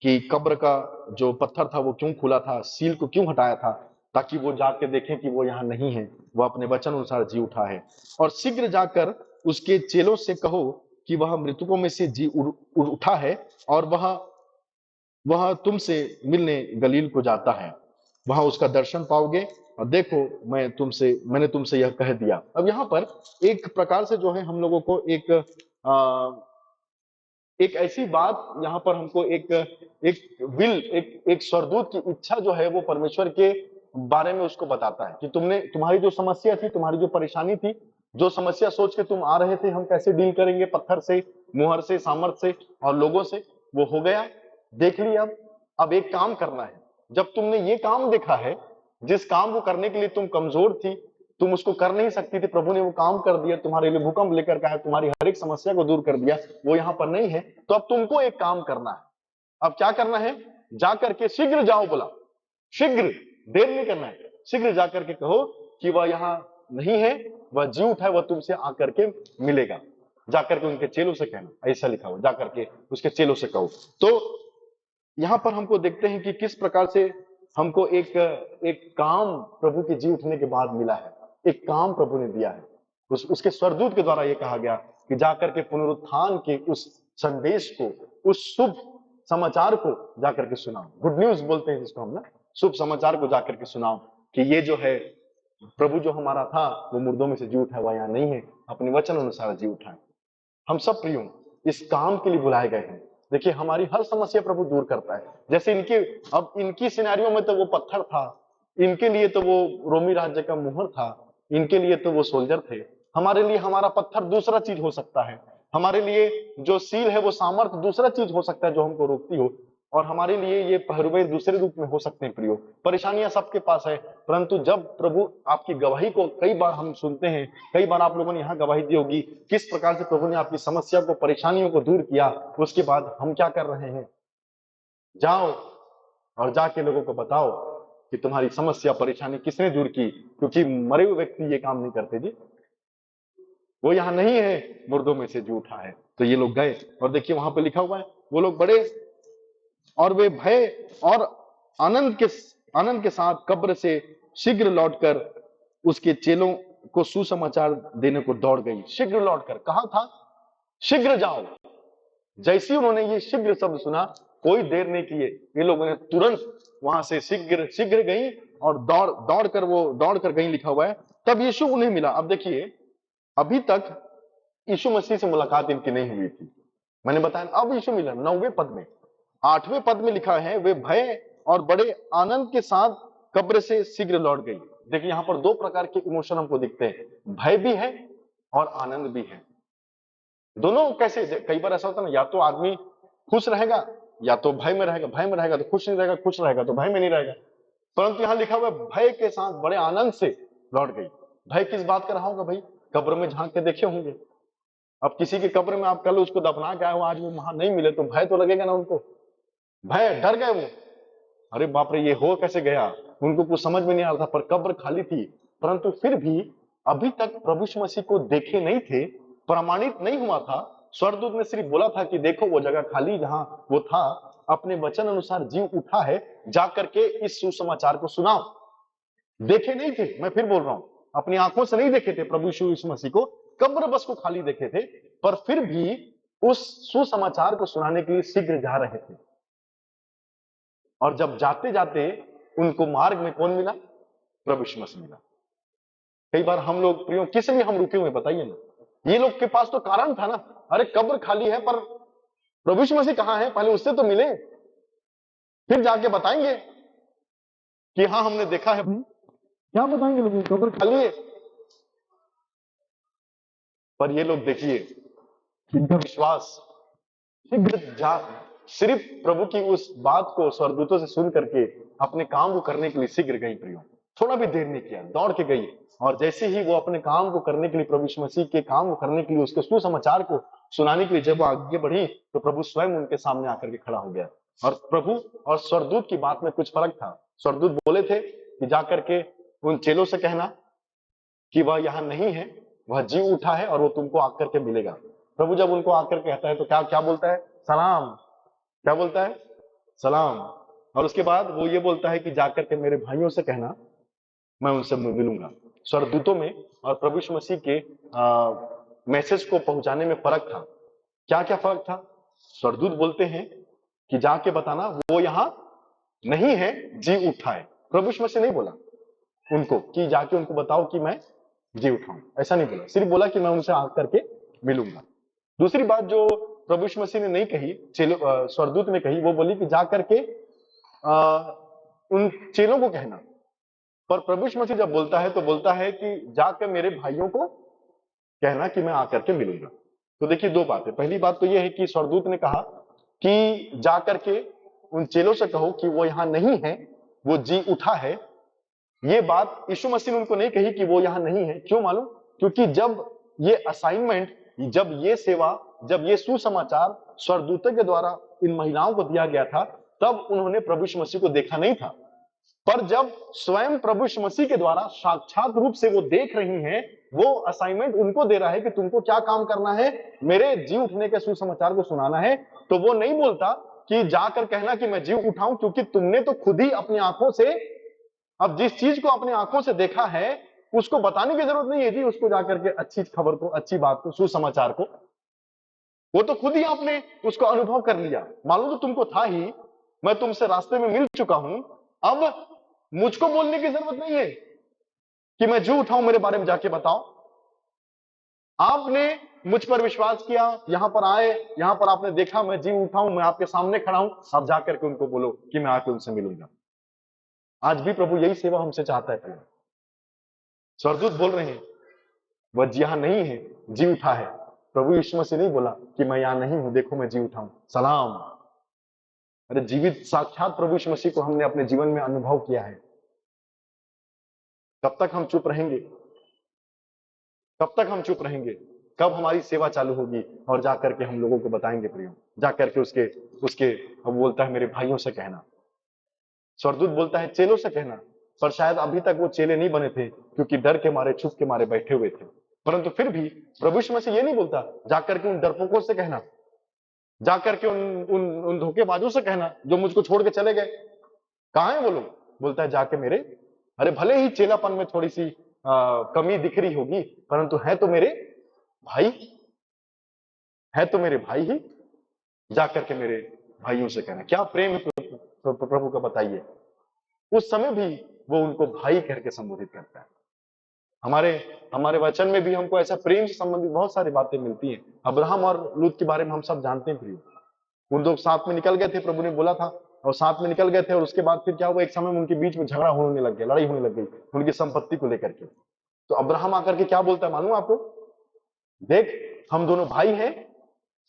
कि कब्र का जो पत्थर था वो क्यों खुला था, सील को क्यों हटाया था, ताकि वो जाके देखें कि वो यहाँ नहीं है, वो अपने वचन अनुसार जी उठा है। और शीघ्र जाकर उसके चेलों से कहो कि वह मृतकों में से जी उठा है, और वह तुमसे मिलने गलील को जाता है, वहां उसका दर्शन पाओगे। और देखो मैंने तुमसे यह कह दिया। अब यहाँ पर एक प्रकार से जो है हम लोगों को एक ऐसी बात, यहाँ पर हमको एक स्वर्गदूत की इच्छा जो है वो परमेश्वर के बारे में उसको बताता है कि तुम्हारी जो समस्या थी, तुम्हारी जो परेशानी थी, जो समस्या सोच के तुम आ रहे थे, हम कैसे डील करेंगे पत्थर से, मुहर से, सामर्थ से और लोगों से, वो हो गया, देख लिया। अब एक काम करना है। जब तुमने ये काम देखा है, जिस काम को करने के लिए तुम कमजोर थी, तुम उसको कर नहीं सकती थी, प्रभु ने वो काम कर दिया, तुम्हारे लिए भूकंप लेकर के आया, तुम्हारी हर एक समस्या को दूर कर दिया, वो यहाँ पर नहीं है। तो अब तुमको एक काम करना है। अब क्या करना है? जाकर के शीघ्र जाओ, बोला शीघ्र, देर नहीं करना है, शीघ्र जाकर के कहो कि वह यहाँ नहीं है, वह जी उठा है, वह तुमसे आकर के मिलेगा। जाकर के उनके चेलों से कहना, ऐसा लिखा हुआ, जाकर के उसके चेलों से कहो। तो यहाँ पर हमको देखते हैं कि किस प्रकार से हमको एक काम प्रभु के जी उठने के बाद मिला है, एक काम प्रभु ने दिया है। उसके स्वर्गदूत के द्वारा ये कहा गया कि जाकर के पुनरुत्थान के उस संदेश को, उस शुभ समाचार को जाकर के सुनाओ। गुड न्यूज बोलते हैं जिसको हम ना, शुभ समाचार को जाकर के सुनाओ कि ये जो है प्रभु जो हमारा था वो मुर्दों में से जी उठा, हुआ यहाँ नहीं है, अपने वचन अनुसार जी उठा है। हम सब प्रियो इस काम के लिए बुलाए गए हैं। देखिए, हमारी हर समस्या प्रभु दूर करता है। जैसे इनकी सिनेरियो में तो वो पत्थर था, इनके लिए तो वो रोमी राज्य का मुहर था, इनके लिए तो वो सोल्जर थे। हमारे लिए हमारा पत्थर दूसरा चीज हो सकता है, हमारे लिए जो सील है वो सामर्थ दूसरा चीज हो सकता है जो हमको रोकती हो, और हमारे लिए ये पहरुए दूसरे रूप में हो सकते हैं। प्रियो, परेशानियां सबके पास है, परंतु जब प्रभु आपकी गवाही को, कई बार हम सुनते हैं, कई बार आप लोगों ने यहाँ गवाही दी होगी, किस प्रकार से प्रभु ने आपकी समस्या को, परेशानियों को दूर किया। उसके बाद हम क्या कर रहे हैं? जाओ और जाके लोगों को बताओ कि तुम्हारी समस्या परेशानी किसने दूर की, क्योंकि मरे हुए व्यक्ति ये काम नहीं करते जी, वो यहाँ नहीं है, मुर्दों में से जी उठा है। तो ये लोग गए, और देखिए वहां पे लिखा हुआ है, वो लोग बड़े और वे भय और आनंद के साथ कब्र से शीघ्र लौटकर उसके चेलों को सुसमाचार देने को दौड़ गई। शीघ्र लौटकर, कहा था शीघ्र जाओ। जैसे ही उन्होंने ये शीघ्र शब्द सुना, कोई देर नहीं किए, ये लोगों ने तुरंत वहां से शीघ्र गई, और दौड़ कर गई, लिखा हुआ है। तब यीशु उन्हें मिला। अब देखिए, अभी तक यीशु मसीह से मुलाकात इनकी नहीं हुई थी, मैंने बताया। अब यीशु मिला 9वें पद में, 8वें पद में लिखा है, वे भय और बड़े आनंद के साथ कब्र से शीघ्र लौट गई। देखिए, यहाँ पर दो प्रकार के इमोशन हमको दिखते हैं, भय भी है और आनंद भी है। दोनों कैसे? कई बार ऐसा होता है ना, या तो आदमी खुश रहेगा या तो भय में रहेगा, भय में रहेगा तो खुश नहीं रहेगा, खुश रहेगा तो भय में नहीं रहेगा। परंतु यहाँ लिखा हुआ भय के साथ बड़े आनंद से लौट गई। भय किस बात का रहा होगा भाई? कब्र में झांक के देखे होंगे। अब किसी की कब्र में आप कल उसको दफना के आए हो, आज वो वहां नहीं मिले, तो भय तो लगेगा ना उनको, भय, डर गए वो, अरे बाप रे ये हो कैसे गया, उनको कुछ समझ में नहीं आ रहा था। पर कब्र खाली थी, परंतु फिर भी अभी तक प्रभु यीशु मसीह को देखे नहीं थे, प्रमाणित नहीं हुआ था। स्वर्गदूत ने सिर्फ बोला था कि देखो वो जगह खाली जहां वो था, अपने वचन अनुसार जीव उठा है, जाकर के इस सुसमाचार को सुनाओ। देखे नहीं थे, मैं फिर बोल रहा हूं, अपनी आंखों से नहीं देखे थे प्रभु यीशु मसीह को, कब्र बस को खाली देखे थे, पर फिर भी उस सुसमाचार को सुनाने के लिए शीघ्र जा रहे थे। और जब जाते जाते उनको मार्ग में कौन मिला? प्रभु यीशु मसीह मिला। कई बार हम लोग प्रियो किस लिए हम रुके हुए बताइए ना। ये लोग के पास तो कारण था ना, अरे कब्र खाली है पर प्रभु यीशु मसीह कहां है, पहले उससे तो मिले, फिर जाके बताएंगे कि हाँ हमने देखा है। क्या बताएंगे लोग, कब्र खाली है। पर ये लोग देखिए, इनका विश्वास शीघ्र जा, सिर्फ प्रभु की उस बात को स्वर्गदूतों से सुन करके अपने काम को करने के लिए शीघ्र गई प्रियो, थोड़ा भी देर नहीं किया, दौड़ के गई। और जैसे ही वो अपने काम को करने के लिए, प्रभु यीशु मसीह के काम को करने के लिए, उसके सुसमाचार को सुनाने के लिए जब वो आगे बढ़ी, तो प्रभु स्वयं उनके सामने आकर के खड़ा हो गया। और प्रभु और स्वर्गदूत की बात में कुछ फर्क था। स्वर्गदूत बोले थे कि जाकर के उन चेलों से कहना कि वह यहाँ नहीं है, वह जी उठा है और वो तुमको आकर के मिलेगा। प्रभु जब उनको आकर के कहता है तो क्या क्या बोलता है? सलाम। क्या बोलता है? सलाम। और उसके बाद वो ये बोलता है कि जाकर के मेरे भाइयों से कहना मैं उनसे मिलूंगा। स्वर्गदूतों में और प्रभु यीशु मसीह के मैसेज को पहुंचाने में फर्क था। क्या क्या फर्क था? स्वर्गदूत बोलते हैं कि जाके बताना वो यहां नहीं है, जी उठा है। प्रभु यीशु मसीह नहीं बोला उनको कि जाके उनको बताओ कि मैं जी उठाऊं, ऐसा नहीं बोला, सिर्फ बोला कि मैं उनसे आकर के मिलूंगा। दूसरी बात जो प्रभु यीशु मसीह ने नहीं कही, स्वर्गदूत ने कही, वो बोली कि जाकर के उन चेलों को कहना। पर प्रभु यीशु मसीह जब बोलता है तो बोलता है कि जाकर मेरे भाइयों को कहना कि मैं आकर के मिलूंगा। तो देखिए दो बातें। पहली बात तो यह है कि स्वर्गदूत ने कहा कि जाकर के उन चेलों से कहो कि वो यहां नहीं है, वो जी उठा है। ये बात यीशु मसीह ने उनको नहीं कही कि वो यहां नहीं है। क्यों मालूम? क्योंकि जब ये असाइनमेंट, जब ये सेवा, जब ये सुसमाचार स्वर्गदूतों के द्वारा इन महिलाओं को दिया गया था, तब उन्होंने प्रभु यीशु मसीह को देखा नहीं था। पर जब स्वयं प्रभु यीशु मसीह के द्वारा साक्षात रूप से वो देख रही हैं, वो असाइनमेंट उनको दे रहा है कि तुमको क्या काम करना है, मेरे जी उठने के सुसमाचार को सुनाना है। तो वो नहीं बोलता कि जाकर कहना कि मैं जी उठाऊं, क्योंकि तुमने तो खुद ही अपनी आंखों से, अब जिस चीज को अपनी आंखों से देखा है उसको बताने की जरूरत नहीं है जी, उसको जाकर के अच्छी खबर को, अच्छी बात को, सुसमाचार को, वो तो खुद ही आपने उसको अनुभव कर लिया। मालूम तो तुमको था ही, मैं तुमसे रास्ते में मिल चुका हूं, अब मुझको बोलने की जरूरत नहीं है कि मैं जी उठाऊं, मेरे बारे में जाके बताओ। आपने मुझ पर विश्वास किया, यहां पर आए, यहां पर आपने देखा मैं जी उठाऊं, मैं आपके सामने खड़ा हूं, अब जाकर के उनको बोलो कि मैं आके उनसे मिलूंगा। आज भी प्रभु यही सेवा हमसे चाहता है। स्वर्गदूत बोल रहे हैं वह यहां नहीं है, जी उठा है। प्रभु यीशु मसीह नहीं बोला कि मैं यहां नहीं हूं, देखो मैं जी उठाऊं। सलाम। अरे जीवित साक्षात प्रभु यीशु मसीह को हमने अपने जीवन में अनुभव किया है। कब तक हम चुप रहेंगे? कब तक हम चुप रहेंगे? कब हमारी सेवा चालू होगी और जाकर के हम लोगों को बताएंगे प्रियो, जाकर के उसके उसके अब बोलता है मेरे भाइयों से कहना। स्वर्गदूत बोलता है चेलों से कहना, पर शायद अभी तक वो चेले नहीं बने थे, क्योंकि डर के मारे, छुप के मारे बैठे हुए थे। परंतु फिर भी प्रभु यीशु मसीह ये नहीं बोलता जाकर के उन डरपोकों से कहना, जाकर के उन धोखेबाजों से कहना जो मुझको छोड़ के चले गए। कहां है वो लोग? बोलता है जाके मेरे, अरे भले ही चेलापन में थोड़ी सी कमी दिख रही होगी, परंतु है तो मेरे भाई, है तो मेरे भाई ही, जाकर के मेरे भाइयों से कहना। क्या प्रेम है प्रभु का, बताइए। उस समय भी वो उनको भाई करके संबोधित करता है। हमारे हमारे वचन में भी हमको ऐसा प्रेम से संबंधित बहुत सारी बातें मिलती हैं। अब्राहम और लूत के बारे में हम सब जानते हैं प्रियो। उन लोग साथ में निकल गए थे, प्रभु ने बोला था, और साथ में निकल गए थे। और उसके बाद फिर क्या हुआ, एक समय में उनके बीच में झगड़ा होने लग गया, लड़ाई होने लग गई उनकी संपत्ति को लेकर के। तो अब्राहम आकर के क्या बोलता है मालूम आपको? देख, हम दोनों भाई हैं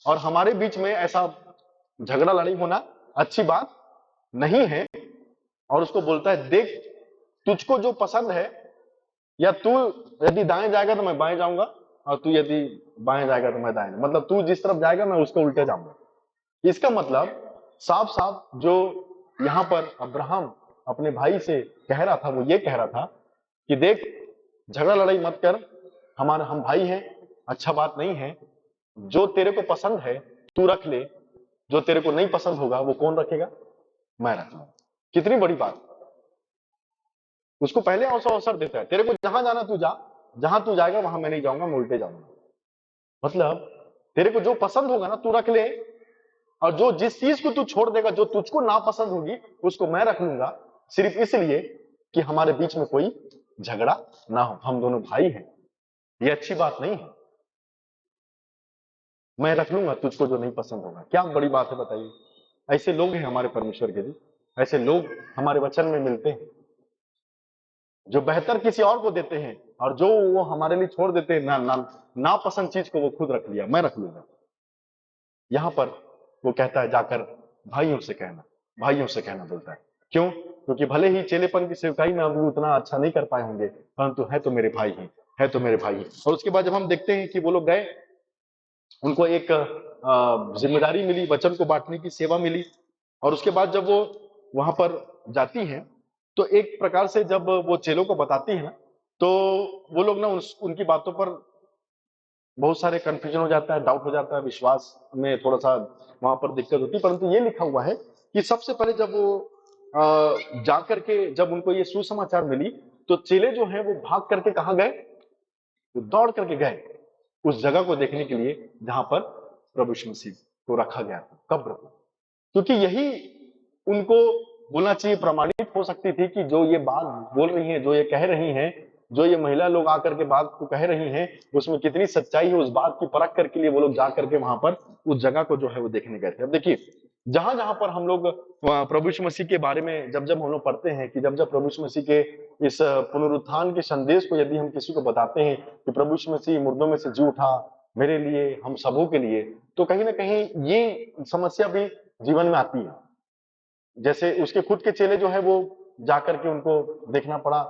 और हमारे बीच में ऐसा झगड़ा लड़ाई होना अच्छी बात नहीं है। और उसको बोलता है देख, तुझको जो पसंद है, या तू यदि दाएं जाएगा तो मैं बाएं जाऊंगा, और तू यदि बाएं जाएगा तो मैं दाएं, मतलब तू जिस तरफ जाएगा मैं उसको उल्टे जाऊंगा। इसका मतलब साफ साफ जो यहां पर अब्राहम अपने भाई से कह रहा था, वो ये कह रहा था कि देख, झगड़ा लड़ाई मत कर, हम भाई हैं, अच्छा बात नहीं है। जो तेरे को पसंद है तू रख ले, जो तेरे को नहीं पसंद होगा वो कौन रखेगा? मैं रखूंगा। कितनी बड़ी बात। उसको पहले अवसर देता है, तेरे को जहां जाना तू जा, जहां तू जाएगा वहां मैं नहीं जाऊंगा, मैं उल्टे जाऊंगा। मतलब तेरे को जो पसंद होगा ना तू रख ले, और जो जिस चीज को तू छोड़ देगा, जो तुझको नापसंद होगी, उसको मैं रख लूंगा, सिर्फ इसलिए कि हमारे बीच में कोई झगड़ा ना हो, हम दोनों भाई हैं। ये अच्छी बात नहीं है। मैं रख लूंगा तुझको जो नहीं पसंद होगा, क्या बड़ी बात है बताइए। ऐसे लोग हैं हमारे परमेश्वर के जी, ऐसे लोग हमारे वचन में मिलते हैं, जो बेहतर किसी और को देते हैं, और जो वो हमारे लिए छोड़ देते हैं नापसंद चीज को वो खुद रख लिया, मैं रख लूंगा। यहां पर वो कहता है जाकर भाइयों से कहना, भाइयों से कहना बोलता है। क्यों? क्योंकि भले ही चेलेपन की सेवकाई में अभी उतना अच्छा नहीं कर पाए होंगे, परंतु है तो मेरे भाई ही, है तो मेरे भाई ही। और उसके बाद जब हम देखते हैं कि वो लोग गए, उनको एक जिम्मेदारी मिली, वचन को बांटने की सेवा मिली, और उसके बाद जब वो वहां पर जाती हैं, तो एक प्रकार से जब वो चेलों को बताती है ना, तो वो लोग ना उनकी बातों पर बहुत सारे कंफ्यूजन हो जाता है, डाउट हो जाता है, विश्वास में थोड़ा सा वहां पर दिक्कत होती है। परंतु ये लिखा हुआ है कि सबसे पहले जब वो जाकर के जब उनको ये सुसमाचार मिली, तो चेले जो हैं वो भाग करके कहाँ गए? वो दौड़ करके गए उस जगह को देखने के लिए जहां पर प्रभु यीशु मसीह को रखा गया था, कब्र को। क्योंकि यही उनको बोलना चाहिए, प्रमाणित हो सकती थी कि जो ये बात बोल रही हैं, जो ये कह रही हैं, जो ये महिला लोग आकर के बात को कह रही हैं, उसमें कितनी सच्चाई है, उस बात की परख करके लिए वो लोग जाकर के वहां पर उस जगह को जो है वो देखने गए थे। अब देखिए, जहां जहां पर हम लोग प्रभु यीशु मसीह के बारे में जब जब हम लोग पढ़ते हैं कि जब जब प्रभु यीशु मसीह के इस पुनरुत्थान के संदेश को यदि हम किसी को बताते हैं कि प्रभु यीशु मसीह मुर्दों में से जी उठा मेरे लिए, हम सबों के लिए, तो कहीं ना कहीं ये समस्या भी जीवन में आती है। जैसे उसके खुद के चेले जो है वो जाकर के उनको देखना पड़ा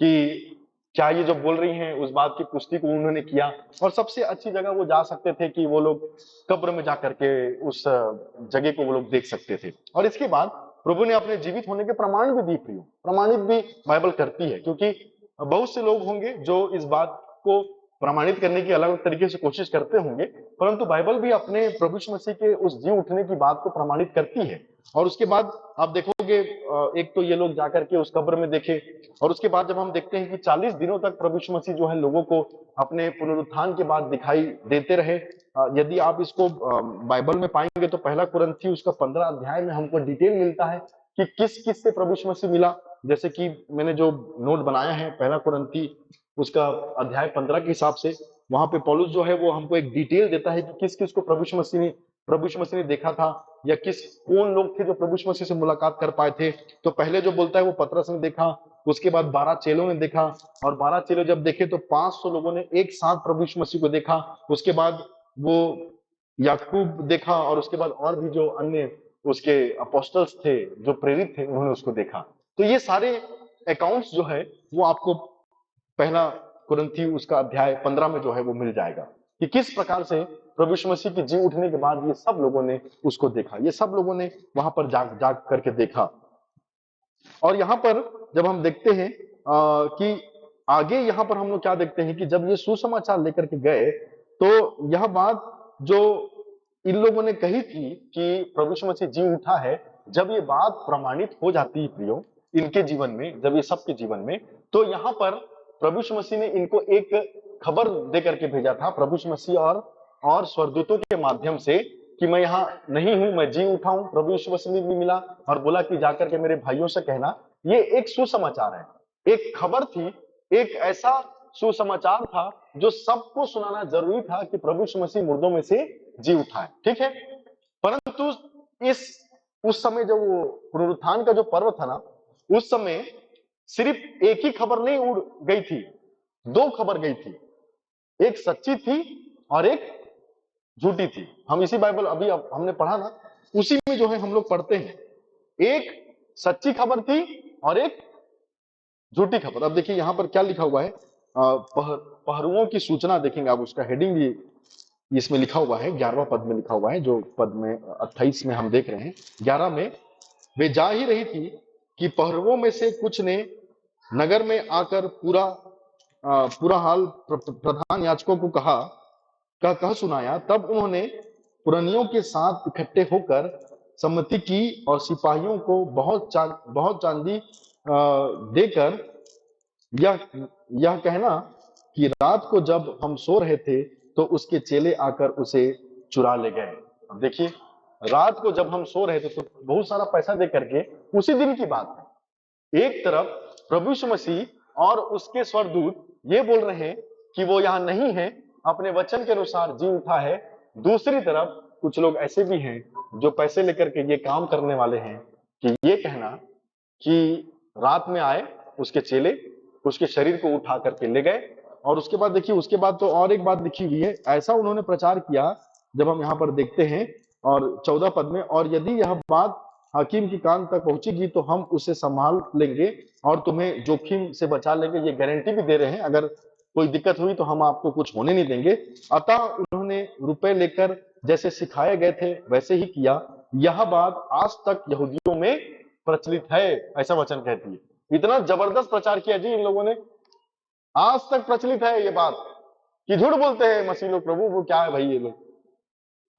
कि क्या ये जो बोल रही हैं उस बात की पुष्टि को उन्होंने किया, और सबसे अच्छी जगह वो जा सकते थे कि वो लोग कब्र में जाकर के उस जगह को वो लोग देख सकते थे। और इसके बाद प्रभु ने अपने जीवित होने के प्रमाण भी दी, प्रियो, प्रमाणित भी बाइबल करती है। क्योंकि बहुत से लोग होंगे जो इस बात को प्रमाणित करने की अलग अलग तरीके से कोशिश करते होंगे, परंतु बाइबल भी अपने प्रभु यीशु मसीह के उस जी उठने की बात को प्रमाणित करती है। और उसके बाद आप देखोगे, एक तो ये लोग जाकर के उस कब्र में देखे, और उसके बाद जब हम देखते हैं कि 40 दिनों तक प्रभु यीशु मसीह जो है लोगों को अपने पुनरुत्थान के बाद दिखाई देते रहे। यदि आप इसको बाइबल में पाएंगे तो पहला कुरिन्थी उसका 15 अध्याय में हमको डिटेल मिलता है कि किस किस से प्रभु यीशु मसीह मिला। जैसे कि मैंने जो नोट बनाया है पहला कुरिन्थी उसका अध्याय 15 के हिसाब से, वहां पे पौलुस जो है वो हमको एक डिटेल देता है कि किस किस को प्रभु यीशु मसीह ने देखा था, या कौन लोग थे जो प्रभु यीशु मसीह से मुलाकात कर पाए थे। तो पहले जो बोलता है वो पतरस ने देखा, उसके बाद 12 चेलों ने देखा, और 12 चेले जब देखे तो 500 लोगों ने एक साथ प्रभु यीशु मसीह को देखा। उसके बाद वो याकूब देखा, और उसके बाद और भी जो अन्य उसके अपोस्टल्स थे जो प्रेरित थे उन्होंने उसको देखा। तो ये सारे अकाउंट्स जो है वो आपको पहला कुरिन्थी उसका अध्याय 15 में जो है वो मिल जाएगा कि किस प्रकार से प्रभु यीशु मसीह के जी उठने के बाद ये सब लोगों ने उसको देखा, ये सब लोगों ने वहां पर जाग जाग करके देखा। और यहाँ पर जब हम देखते हैं कि आगे यहाँ पर हम लोग क्या देखते हैं कि जब ये सुसमाचार लेकर के गए, तो यह बात जो इन लोगों ने कही थी कि प्रभु यीशु मसीह जी उठा है, जब ये बात प्रमाणित हो जाती है प्रियो इनके जीवन में, जब ये सबके जीवन में, तो यहाँ पर प्रभु यीशु मसीह ने इनको एक खबर दे करके भेजा था, प्रभु यीशु मसीह और स्वर्गदूतों के माध्यम से, कि मैं यहाँ नहीं हूं, मैं जी उठा हूं। प्रभु यीशु मसीह ने भी मिला और बोला कि जाकर के मेरे भाइयों से कहना। ये एक सुसमाचार है, एक खबर थी, एक ऐसा सुसमाचार था जो सबको सुनाना जरूरी था कि प्रभु यीशु मसीह मुर्दों में से जी उठा है, ठीक है। परंतु उस समय जब वो पुनरुत्थान का जो पर्व था ना, उस समय सिर्फ एक ही खबर नहीं उड़ गई थी, दो खबर गई थी, एक सच्ची थी और एक झूठी थी। हम इसी बाइबल अभी हमने पढ़ा ना, उसी में जो है हम लोग पढ़ते हैं, एक सच्ची खबर थी और एक झूठी खबर। अब देखिए यहां पर क्या लिखा हुआ है, पहरुओं की सूचना देखेंगे आप, उसका हेडिंग भी इसमें लिखा हुआ है, 11वां पद में लिखा हुआ है, जो पद में 28 में हम देख रहे हैं। 11 में, वे जा ही रही थी कि पहरुओं में से कुछ ने नगर में आकर पूरा हाल प्रधान याजकों को कह सुनाया। तब उन्होंने पुरनियों के साथ इकट्ठे होकर सम्मति की और सिपाहियों को बहुत चांदी देकर यह कहना कि रात को जब हम सो रहे थे तो उसके चेले आकर उसे चुरा ले गए। अब देखिए, रात को जब हम सो रहे थे तो बहुत सारा पैसा दे करके, उसी दिन की बात है, एक तरफ प्रभु यीशु मसीह और उसके स्वर्गदूत ये बोल रहे हैं कि वो यहाँ नहीं है, अपने वचन के अनुसार जी उठा है। दूसरी तरफ कुछ लोग ऐसे भी हैं जो पैसे लेकर के ये काम करने वाले हैं कि ये कहना कि रात में आए उसके चेले, उसके शरीर को उठा करके ले गए। और उसके बाद देखिए, उसके बाद तो और एक बात लिखी हुई है, ऐसा उन्होंने प्रचार किया, जब हम यहाँ पर देखते हैं और 14 पद में, और यदि यह बात हाकिम की कान तक पहुंचेगी तो हम उसे संभाल लेंगे और तुम्हें जोखिम से बचा लेंगे। ये गारंटी भी दे रहे हैं, अगर कोई दिक्कत हुई तो हम आपको कुछ होने नहीं देंगे। अतः उन्होंने रुपए लेकर जैसे सिखाए गए थे वैसे ही किया। यह बात आज तक यहूदियों में प्रचलित है, ऐसा वचन कहती है। इतना जबरदस्त प्रचार किया जी इन लोगों ने, आज तक प्रचलित है ये बात कि झूठ बोलते हैं मसीह लोग। प्रभु वो क्या है भाई ये लोग?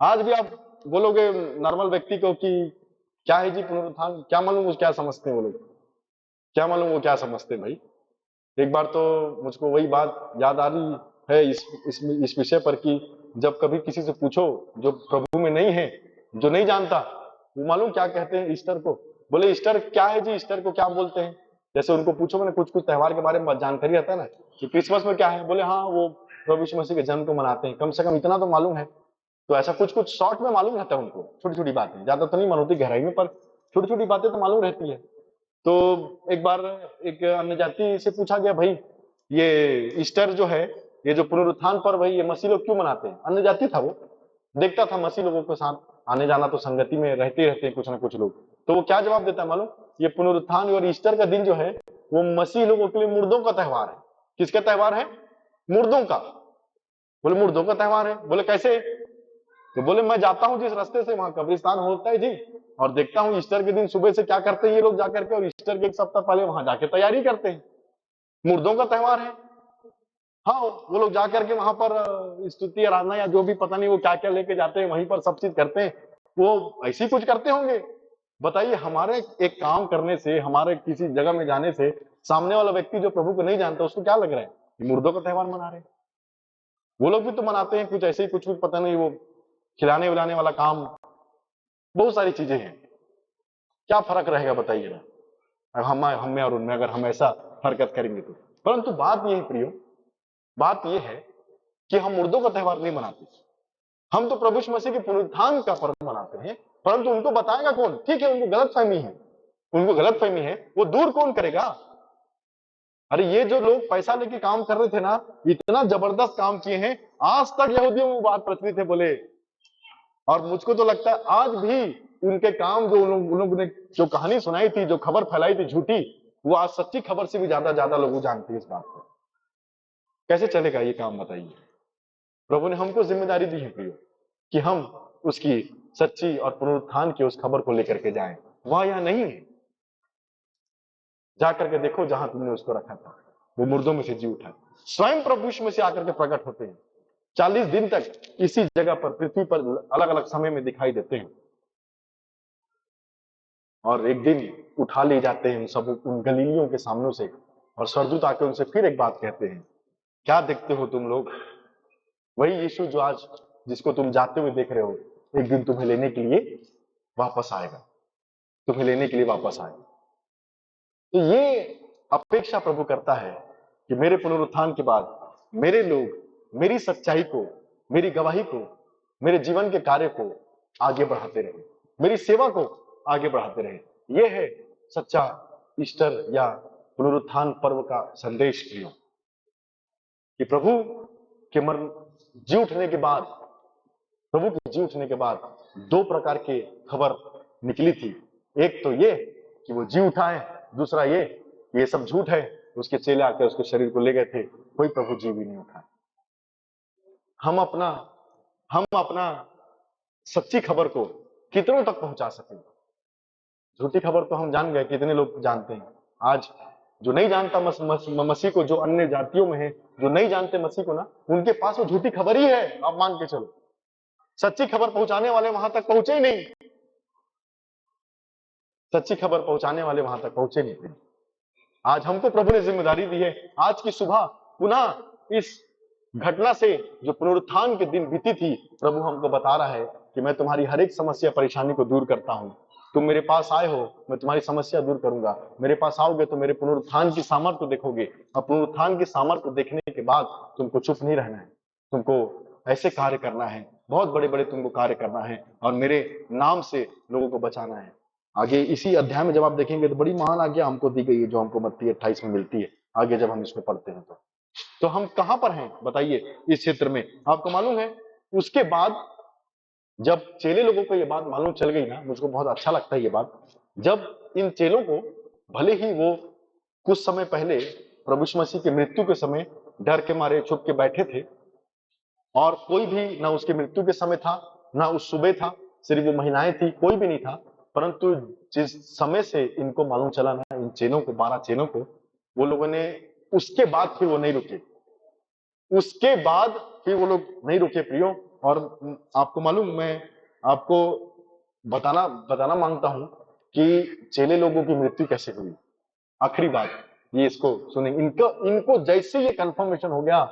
आज भी आप बोलोगे नॉर्मल व्यक्ति को कि क्या है जी पुनरुत्थान, क्या मालूम वो क्या समझते हैं, वो लोग क्या मालूम वो क्या समझते हैं भाई। एक बार तो मुझको वही बात याद आ रही है इस विषय पर कि जब कभी किसी से पूछो जो प्रभु में नहीं है, जो नहीं जानता, वो मालूम क्या कहते हैं ईस्टर को? बोले ईस्टर क्या है जी, ईस्टर को क्या बोलते हैं? जैसे उनको पूछो, मैंने कुछ कुछ त्योहार के बारे में जानकारी रहता है ना कि क्रिसमस में क्या है, बोले हाँ वो प्रभु यीशु मसीह के जन्म को मनाते हैं, कम से कम इतना तो मालूम है। तो ऐसा कुछ कुछ शॉर्ट में मालूम रहता है उनको, छोटी छोटी बातें, ज्यादा तो नहीं मालूम होती गहराई में, पर छोटी छोटी बातें तो मालूम रहती है। तो एक बार एक अन्य जाति से पूछा गया, भाई ये ईस्टर जो है, ये जो पुनरुत्थान पर्व है, ये मसीह लोग क्यों मनाते हैं? अन्य जाति था वो, देखता था मसीह लोगों के साथ आने जाना, तो संगति में रहते रहते हैं कुछ ना कुछ लोग। तो वो क्या जवाब देता है मालूम? ये पुनरुत्थान और ईस्टर का दिन जो है वो मसीह लोगों के लिए मुर्दों का त्योहार है। किसका त्योहार है? मुर्दों का। बोले मुर्दों का त्योहार है? बोले कैसे? तो बोले मैं जाता हूँ जिस रास्ते से, वहां कब्रिस्तान होता है जी, और देखता हूँ ईस्टर के दिन सुबह से क्या करते हैं ये लोग जाकर के, और ईस्टर के एक सप्ताह पहले वहां जाके तैयारी करते हैं। मुर्दों का त्योहार है। हाँ, वो लोग जाकर के वहां पर स्तुति आराधना या जो भी पता नहीं वो क्या क्या लेके जाते हैं, वहीं पर सब चीज करते हैं। वो ऐसे ही कुछ करते होंगे। बताइए, हमारे एक काम करने से, हमारे किसी जगह में जाने से सामने वाला व्यक्ति जो प्रभु को नहीं जानता उसको क्या लग रहा है कि मुर्दों का त्योहार मना रहे हैं? वो लोग भी तो मनाते हैं कुछ ऐसे ही, कुछ भी पता नहीं, वो खिलाने विलाने वाला काम, बहुत सारी चीजें हैं। क्या फर्क रहेगा बताइए ना, हम में और उनमें, अगर हम ऐसा हरकत करेंगे तो। परंतु बात यह है प्रियो, बात यह है कि हम मुर्दों का त्योहार नहीं मनाते, हम तो प्रभु यीशु मसीह के पुनरुत्थान का पर्व मनाते हैं। परंतु उनको बताएगा कौन? ठीक है, उनको गलतफहमी है, उनको गलतफहमी है, वो दूर कौन करेगा? अरे ये जो लोग पैसा लेके काम कर रहे थे ना, इतना जबरदस्त काम किए हैं, आज तक यहूदियों में वो बात प्रचलित है बोले। और मुझको तो लगता है आज भी उनके काम, जो उन लोगों ने जो कहानी सुनाई थी, जो खबर फैलाई थी झूठी, वो आज सच्ची खबर से भी ज्यादा ज्यादा लोग जानते हैं इस बात को। कैसे चलेगा ये काम बताइए? प्रभु ने हमको जिम्मेदारी दी है प्रियो कि हम उसकी सच्ची और पुनरुत्थान की उस खबर को लेकर के जाएं। वह यह नहीं है, जाकर के देखो जहां तुमने उसको रखा था, वो मुर्दों में से जी उठा। स्वयं प्रभु यीशु में से आकर के प्रकट होते हैं, 40 दिन तक इसी जगह पर, पृथ्वी पर अलग अलग समय में दिखाई देते हैं, और एक दिन उठा ले जाते हैं उन सब, उन गलीलियों के सामने से, और स्वर्गदूत आके उनसे फिर एक बात कहते हैं, क्या देखते हो तुम लोग? वही यीशु जो आज, जिसको तुम जाते हुए देख रहे हो, एक दिन तुम्हें लेने के लिए वापस आएगा, तुम्हें लेने के लिए वापस आएगा। तो ये अपेक्षा प्रभु करता है कि मेरे पुनरुत्थान के बाद मेरे लोग मेरी सच्चाई को, मेरी गवाही को, मेरे जीवन के कार्य को आगे बढ़ाते रहे, मेरी सेवा को आगे बढ़ाते रहे। यह है सच्चा ईस्टर या पुनरुत्थान पर्व का संदेश प्रियो, कि प्रभु के मरण, जी उठने के बाद, प्रभु के जी उठने के बाद दो प्रकार की खबर निकली थी। एक तो ये कि वो जी उठा है, दूसरा ये सब झूठ है, उसके चेले आके उसके शरीर को ले गए थे, कोई प्रभु जी भी नहीं उठा। हम अपना सच्ची खबर को कितनों तक पहुंचा सकें? झूठी खबर तो हम जान गए, कितने लोग जानते हैं। आज जो नहीं जानता मसीह को, जो अन्य जातियों में है, जो नहीं जानते मसीह को ना, उनके पास वो झूठी खबर ही है, आप मान के चलो। सच्ची खबर पहुंचाने वाले वहां तक पहुंचे ही नहीं, सच्ची खबर पहुंचाने वाले वहां तक पहुंचे नहीं। आज हमको प्रभु ने जिम्मेदारी दी है, आज की सुबह पुनः इस घटना से जो पुनरुत्थान के दिन बीती थी, प्रभु हमको बता रहा है कि मैं तुम्हारी हर एक समस्या परेशानी को दूर करता हूं। तुम मेरे पास आए हो, मैं तुम्हारी समस्या दूर करूंगा। मेरे पास आओगे तो मेरे पुनरुत्थान की सामर्थ्य को देखोगे, और पुनरुत्थान की सामर्थ्य को देखने के बाद तुमको चुप नहीं रहना है, तुमको ऐसे कार्य करना है, बहुत बड़े बड़े तुमको कार्य करना है, और मेरे नाम से लोगों को बचाना है। आगे इसी अध्याय में जब आप देखेंगे तो बड़ी महान आज्ञा हमको दी गई है, जो हमको मत्ती 28 में मिलती है। आगे जब हम इसको पढ़ते हैं तो हम कहां पर हैं बताइए इस क्षेत्र में? आपको मालूम है, उसके बाद जब चेले लोगों को ये बात मालूम चल गई ना, मुझको बहुत अच्छा लगता है ये बात। जब इन चेलों को, भले ही वो कुछ समय पहले प्रभु यीशु मसीह की मृत्यु के समय डर के मारे छुप के बैठे थे, और कोई भी ना उसकी मृत्यु के समय था, ना उस सुबह था, सिर्फ वो महिलाएं थी, कोई भी नहीं था। परंतु जिस समय से इनको मालूम चला ना, इन चेलों को, 12 चेलों को, वो लोगों ने उसके बाद फिर वो नहीं रुके, उसके बाद फिर वो लोग नहीं रुके प्रियो। और आपको मालूम, मैं आपको बताना मांगता हूं कि चेले लोगों की मृत्यु कैसे हुई। आखिरी बात ये, इसको सुने। इनको जैसे ये कंफर्मेशन हो गया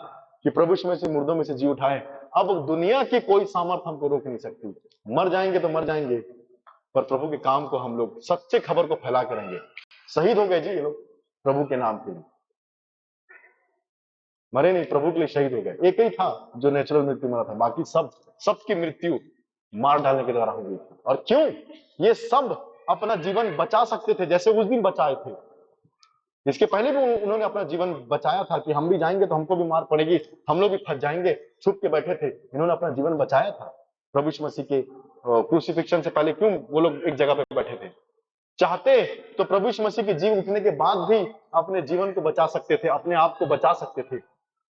कि प्रभु यीशु मसीह मुर्दों में से जी उठाए, अब दुनिया की कोई सामर्थ हमको रोक नहीं सकती। मर जाएंगे तो मर जाएंगे, पर प्रभु के काम को हम लोग सच्चे खबर को फैला करेंगे। शहीद हो गए जी ये लोग प्रभु के नाम के लिए, मरे नहीं, प्रभु के लिए शहीद हो गए। एक ही था जो नेचुरल मृत्यु मरा था, बाकी सबकी मृत्यु मार डालने के द्वारा हो गई थी। और क्यों? ये सब अपना जीवन बचा सकते थे, जैसे उस दिन बचाए थे। इसके पहले भी उन्होंने अपना जीवन बचाया था कि हम भी जाएंगे तो हमको भी मार पड़ेगी, हम लोग भी फंस जाएंगे, छुप के बैठे थे। इन्होंने अपना जीवन बचाया था प्रभु यीशु मसीह के क्रूसिफिक्शन से पहले। क्यों वो लोग एक जगह पे बैठे थे? चाहते तो प्रभु यीशु मसीह के जी उठने के बाद भी अपने जीवन को बचा सकते थे, अपने आप को बचा सकते थे।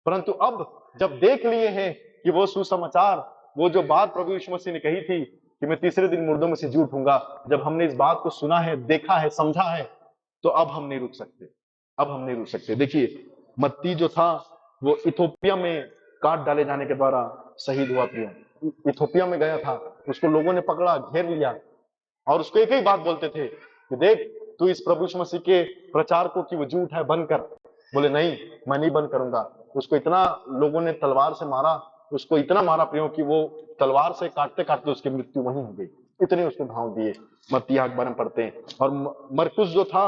परंतु अब जब देख लिए हैं कि वो सुसमाचार, वो जो बात प्रभु यीशु मसीह ने कही थी कि मैं तीसरे दिन मुर्दों में से जी उठूंगा, जब हमने इस बात को सुना है, देखा है, समझा है, तो अब हम नहीं रुक सकते, अब हम नहीं रुक सकते। देखिए, मत्ती जो था वो इथोपिया में काट डाले जाने के द्वारा शहीद हुआ। प्रिय, इथोपिया में गया था, उसको लोगों ने पकड़ा, घेर लिया, और उसको एक ही बात बोलते थे कि देख, तू इस प्रभु यीशु मसीह के प्रचार को कि वो जी उठाए बंद कर। बोले नहीं, मैं नहीं बंद करूंगा। उसको इतना लोगों ने तलवार से मारा, उसको इतना मारा प्रियो कि वो तलवार से काटते काटते उसकी मृत्यु वहीं हो गई। इतने उसको घाव दिए। मत्ती अखबार में पढ़ते हैं। और मरकुस जो था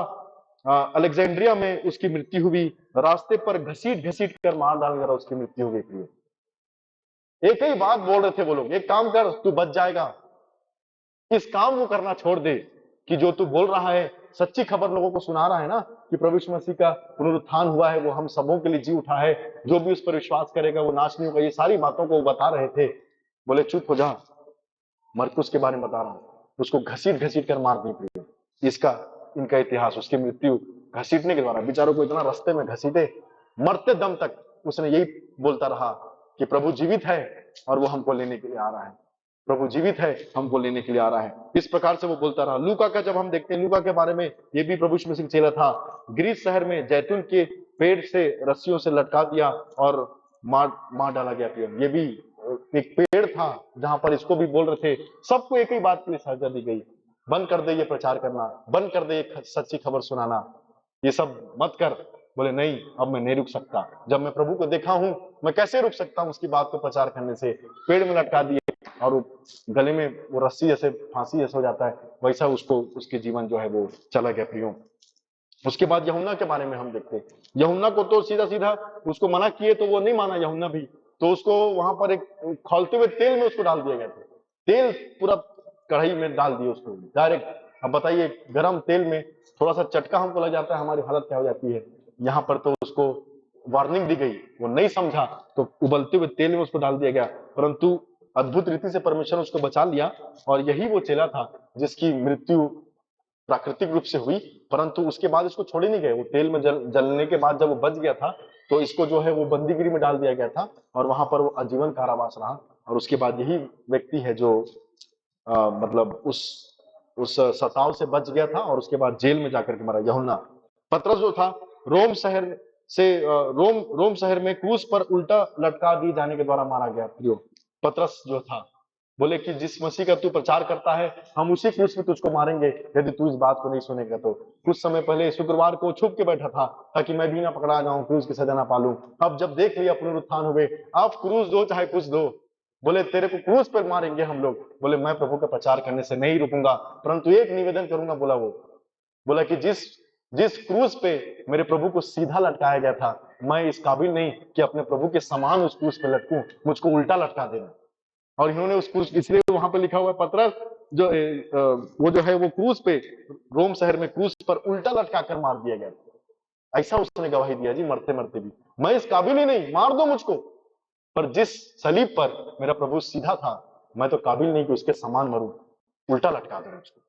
अलेक्जेंड्रिया में उसकी मृत्यु हुई, रास्ते पर घसीट घसीट कर मार डालकर उसकी मृत्यु हो गई। प्रियो, एक ही बात बोल रहे थे वो लोग, एक काम कर, तू बच जाएगा। इस काम को करना छोड़ दे कि जो तू बोल रहा है, सच्ची खबर लोगों को सुना रहा है ना कि प्रभु यीशु मसीह का पुनरुत्थान हुआ है, वो हम सबों के लिए जी उठा है, जो भी उस पर विश्वास करेगा वो नाश नहीं होगा। ये सारी बातों को वो बता रहे थे। बोले चुप हो जा, मरकुस के बारे में बता रहा हूं। उसको घसीट घसीट कर मार दी। इसका इनका इतिहास, उसकी मृत्यु घसीटने के द्वारा। बेचारों को इतना रास्ते में घसीटे, मरते दम तक उसने यही बोलता रहा कि प्रभु जीवित है और वो हमको लेने के लिए आ रहा है, प्रभु जीवित है, हमको लेने के लिए आ रहा है। इस प्रकार से वो बोलता रहा। लूका का जब हम देखते हैं, लूका के बारे में, ये भी प्रभु यीशु मसीह चेला था। ग्रीस शहर में जैतून के पेड़ से रस्सियों से लटका दिया और मार डाला गया। ये भी एक पेड़ था जहां पर इसको भी बोल रहे थे। सबको एक ही बात के लिए सजा दी गई, बंद कर दे ये प्रचार करना, बंद कर दे ये सच्ची खबर सुनाना, ये सब मत कर। बोले नहीं, अब मैं नहीं रुक सकता। जब मैं प्रभु को देखा हूं, मैं कैसे रुक सकता हूं उसकी बात को प्रचार करने से। पेड़ में लटका दिए और गले में वो रस्सी जैसे फांसी जैसे हो जाता है, वैसा उसको, उसके जीवन जो है वो चला गया। प्रियो, उसके बाद यूहन्ना के बारे में हम देखते हैं। यूहन्ना को तो सीधा सीधा उसको मना किए तो वो नहीं माना यूहन्ना भी, तो उसको वहां पर एक खौलते हुए तेल में उसको डाल दिया गया था। तेल पूरा कढ़ाई में डाल दिए उसको डायरेक्ट। अब बताइए, गर्म तेल में थोड़ा सा चटका हमको लग जाता है, हमारी हालत क्या हो जाती है। यहाँ पर तो उसको वार्निंग दी गई, वो नहीं समझा तो उबलते हुए तेल में उसको डाल दिया गया। परंतु अद्भुत रीति से परमेश्वर उसको बचा लिया, और यही वो चेला था जिसकी मृत्यु प्राकृतिक रूप से हुई। परंतु उसके बाद इसको छोड़े नहीं गए। वो तेल में जलने के बाद जब वो बच गया था, तो इसको जो है वो बंदीगिरी में डाल दिया गया था, और वहां पर वो आजीवन कारावास रहा। और उसके बाद यही व्यक्ति है जो मतलब उस सताव से बच गया था, और उसके बाद जेल में जाकर के मरा, यूहन्ना। पतरस जो था, रोम शहर में क्रूस पर उल्टा लटका दिए जाने के द्वारा मारा गया। पतरस जो था, बोले कि जिस मसीह का तू प्रचार करता है हम उसी क्रूस पे तुझको मारेंगे यदि तू इस बात को नहीं सुनेगा तो। कुछ समय पहले शुक्रवार को छुप के बैठा था ताकि मैं भी ना पकड़ा जाऊं, क्रूस की सजा ना पालूं। अब जब देख लिया पुनरुत्थान हुए, अब क्रूस दो चाहे कुछ दो, बोले तेरे को क्रूस पर मारेंगे हम लोग। बोले मैं प्रभु का प्रचार करने से नहीं रुकूंगा, परंतु एक निवेदन करूंगा। बोला वो, बोला कि जिस जिस क्रूस पे मेरे प्रभु को सीधा लटकाया गया था, मैं इस काबिल नहीं कि अपने प्रभु के समान उस क्रूस पे लटकूं, मुझको उल्टा लटका देना। और इन्होंने उस क्रूस, इसलिए वहां पे लिखा हुआ है पतरस जो वो जो है वो क्रूस पे, रोम शहर में क्रूस पर उल्टा लटका कर मार दिया गया। ऐसा उसने गवाही दिया जी, मरते मरते भी मैं इस काबिल ही नहीं, मार दो मुझको, पर जिस सलीब पर मेरा प्रभु सीधा था मैं तो काबिल नहीं कि उसके समान मरूं, उल्टा लटका दो मुझको।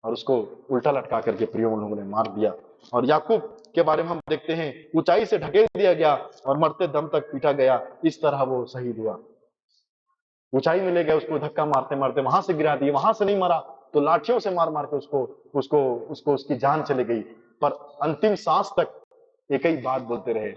और उसको उल्टा लटका करके प्रियो उन लोगों ने मार दिया। और याकूब के बारे में हम देखते हैं, ऊंचाई से ढकेल दिया गया और मरते दम तक पीटा गया, इस तरह वो शहीद हुआ। ऊंचाई में ले गए, उसको धक्का मारते मारते वहां से गिरा दिए, वहां से नहीं मरा तो लाठियों से मार मार के उसको उसको उसको उसकी जान चली गई। पर अंतिम सांस तक एक ही बात बोलते रहे,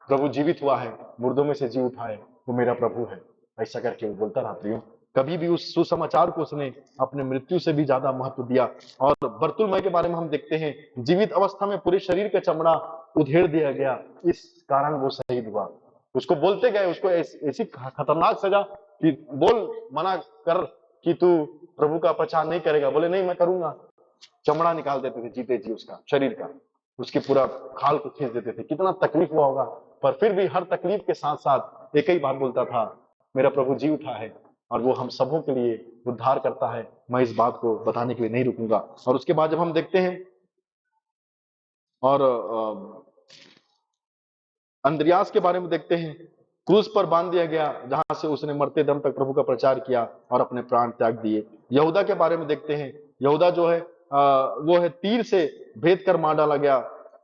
प्रभु जीवित हुआ है, मुर्दों में से जी उठा है, वो मेरा प्रभु है। ऐसा करके वो बोलता रहा प्रियो। कभी भी उस सुसमाचार को उसने अपने मृत्यु से भी ज्यादा महत्व दिया। और बर्तुलमय के बारे में हम देखते हैं, जीवित अवस्था में पूरे शरीर का चमड़ा उधेड़ दिया गया, इस कारण वो शहीद हुआ। उसको बोलते गए, उसको ऐसी खतरनाक सजा कि बोल, मना कर कि तू प्रभु का प्रचार नहीं करेगा। बोले नहीं मैं करूंगा। चमड़ा निकाल देते थे जीते जी उसका, शरीर का, उसकी पूरा खाल को खींच देते थे। कितना तकलीफ हुआ होगा, पर फिर भी हर तकलीफ के साथ साथ एक ही बात बोलता था, मेरा प्रभु जी उठा है और वो हम सबों के लिए उद्धार करता है, मैं इस बात को बताने के लिए नहीं रुकूंगा। और उसके बाद जब हम देखते हैं और अंद्रयास के बारे में देखते हैं, क्रूस पर बांध दिया गया जहां से उसने मरते दम तक प्रभु का प्रचार किया और अपने प्राण त्याग दिए। यहूदा के बारे में देखते हैं, यहूदा जो है वो है तीर से भेद कर मार डाला गया।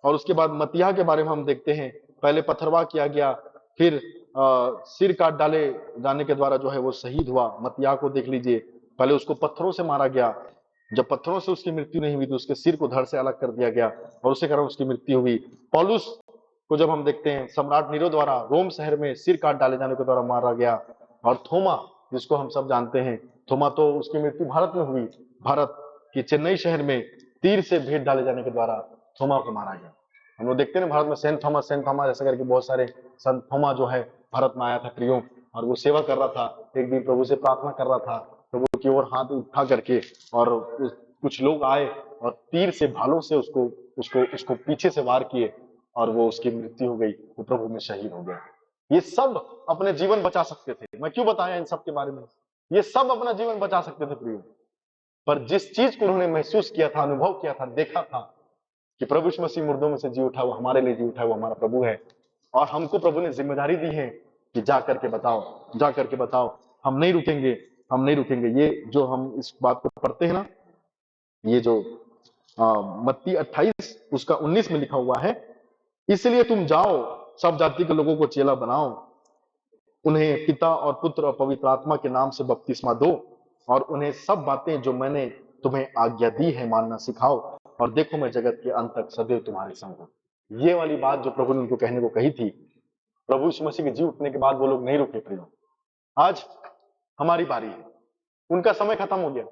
और उसके बाद मत्तियाह के बारे में हम देखते हैं, पहले पथरवाह किया गया, फिर सिर काट डाले जाने के द्वारा जो है वो शहीद हुआ। मत्तियाह को देख लीजिए, पहले उसको पत्थरों से मारा गया, जब पत्थरों से उसकी मृत्यु नहीं हुई तो उसके सिर को धड़ से अलग कर दिया गया और उसी कारण उसकी मृत्यु हुई। पौलुस को जब हम देखते हैं, सम्राट नीरो द्वारा रोम शहर में सिर काट डाले जाने के द्वारा मारा गया। और थोमा, जिसको हम सब जानते हैं, थोमा तो उसकी मृत्यु भारत में हुई, भारत की चेन्नई शहर में तीर से भेद डाले जाने के द्वारा थोमा को मारा गया। हम लोग देखते हैं भारत में सेंट थॉमस ऐसा करके बहुत सारे संत, थोमा जो है भारत में आया था प्रियो, और वो सेवा कर रहा था। एक दिन प्रभु से प्रार्थना कर रहा था, प्रभु की ओर हाथ उठा करके, और कुछ लोग आए और तीर से, भालों से उसको उसको उसको पीछे से वार किए और वो उसकी मृत्यु हो गई, वो प्रभु में शहीद हो गया। ये सब अपने जीवन बचा सकते थे, मैं क्यों बताया इन सब के बारे में, ये सब अपना जीवन बचा सकते थे प्रियो, पर जिस चीज को उन्होंने महसूस किया था, अनुभव किया था, देखा था कि प्रभु यीशु मसीह मुर्दों में से जी उठा, वो हमारे लिए जी उठा, वो हमारा प्रभु है। और हमको प्रभु ने जिम्मेदारी दी है कि जा करके बताओ, जा करके बताओ। हम नहीं रुकेंगे, हम नहीं रुकेंगे। ये जो हम इस बात को पढ़ते हैं ना, ये जो मत्ती 28 उसका 19 में लिखा हुआ है, इसलिए तुम जाओ, सब जाति के लोगों को चेला बनाओ, उन्हें पिता और पुत्र और पवित्र आत्मा के नाम से बपतिस्मा दो, और उन्हें सब बातें जो मैंने तुम्हें आज्ञा दी है मानना सिखाओ, और देखो मैं जगत के अंत तक सदैव तुम्हारे संग हूं। ये वाली बात जो प्रभु ने उनको कहने को कही थी, प्रभु यीशु मसीह के जी उठने के बाद वो लोग नहीं रुके प्रियो। आज हमारी बारी है, उनका समय खत्म हो गया,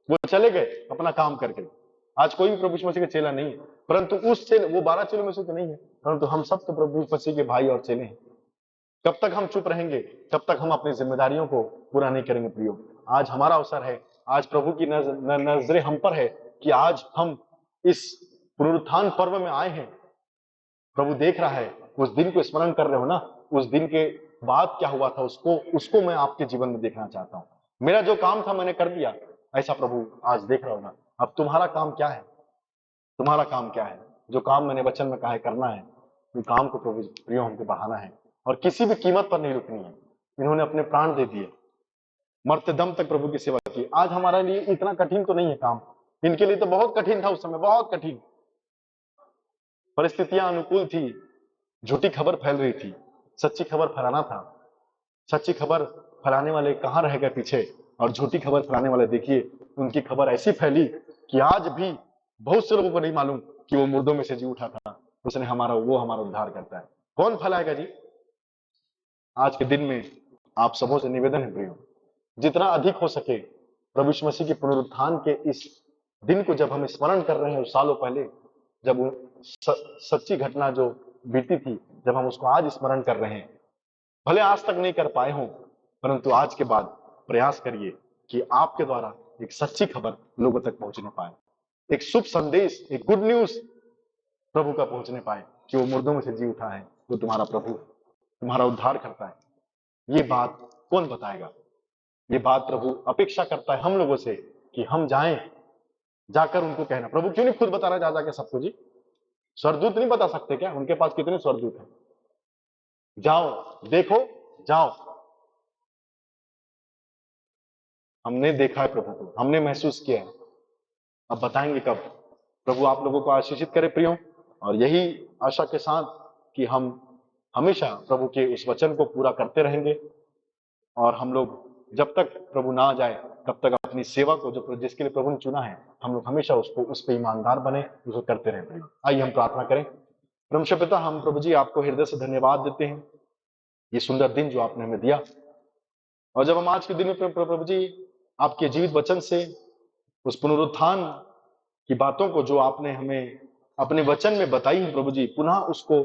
वो चले गए अपना काम करके। आज कोई भी प्रभु यीशु मसीह का चेला नहीं है, परंतु उस चेले, वो 12 चेलों में से तो नहीं है, परंतु हम सब तो प्रभु यीशु मसीह के भाई और चेले हैं। कब तक हम चुप रहेंगे, कब तक हम अपनी जिम्मेदारियों को पूरा नहीं करेंगे प्रियो। आज हमारा अवसर है, आज प्रभु की नजरें हम पर है कि आज हम इस पुनरुत्थान पर्व में आए हैं। प्रभु देख रहा है, उस दिन को स्मरण कर रहे हो ना, उस दिन के बाद क्या हुआ था, उसको मैं आपके जीवन में देखना चाहता हूँ। मेरा जो काम था मैंने कर दिया, ऐसा प्रभु आज देख रहा होगा। अब तुम्हारा काम क्या है, तुम्हारा काम क्या है? जो काम मैंने वचन में कहा है करना है, उस काम को प्रभु प्रियो हमको बढ़ाना है, और किसी भी कीमत पर नहीं रुकनी है। इन्होंने अपने प्राण दे दिए, मरते दम तक प्रभु की सेवा की। आज हमारे लिए इतना कठिन तो नहीं है काम, इनके लिए तो बहुत कठिन था उस समय, बहुत कठिन। परिस्थितियां अनुकूल थी, झूठी खबर फैल रही थी, सच्ची खबर फैलाना था। सच्ची खबर फैलाने वाले कहां रह गए पीछे, और झूठी खबर फैलाने वाले देखिए, उनकी खबर ऐसी फैली कि आज भी बहुत से लोगों को नहीं मालूम कि वो मुर्दों में से जी उठा था, उसने वो हमारा उद्धार करता है। कौन फैलाएगा जी? आज के दिन में आप सबों से निवेदन है प्रियो, जितना अधिक हो सके प्रभु यीशु मसीह के पुनरुत्थान के इस दिन को जब हम स्मरण कर रहे हैं, उस सालों पहले जब वो सच्ची घटना जो बीती थी, जब हम उसको आज स्मरण कर रहे हैं, भले आज तक नहीं कर पाए हों, परंतु आज के बाद प्रयास करिए कि आपके द्वारा एक सच्ची खबर लोगों तक पहुंचने पाए, एक शुभ संदेश, एक गुड न्यूज प्रभु का पहुंचने पाए कि वो मुर्दों में से जी उठा है, वो तुम्हारा प्रभु, तुम्हारा उद्धार करता है। ये बात कौन बताएगा? ये बात प्रभु अपेक्षा करता है हम लोगों से कि हम जाएं, जाकर उनको कहना। प्रभु क्यों नहीं खुद बता रहा जा जाके सबको? जी, स्वर्गदूत नहीं बता सकते क्या? उनके पास कितने स्वर्गदूत हैं? जाओ, देखो, जाओ। हमने देखा है प्रभु को, हमने महसूस किया है, अब बताएंगे कब? प्रभु आप लोगों को आशीषित करे प्रियो, और यही आशा के साथ कि हम हमेशा प्रभु के उस वचन को पूरा करते रहेंगे, और हम लोग जब तक प्रभु ना जाए तब तक अपनी सेवा को जो जिसके लिए प्रभु ने चुना है, हम लोग हमेशा उसको उस पर ईमानदार बने, उसको करते रहे प्रभु। आइए हम प्रार्थना करें। परमेश्वर पिता, हम प्रभु जी आपको हृदय से धन्यवाद देते हैं, ये सुंदर दिन जो आपने हमें दिया, और जब हम आज के दिन में प्रभु जी आपके जीवित वचन से उस पुनरुत्थान की बातों को जो आपने हमें अपने वचन में बताई है प्रभु जी, पुनः उसको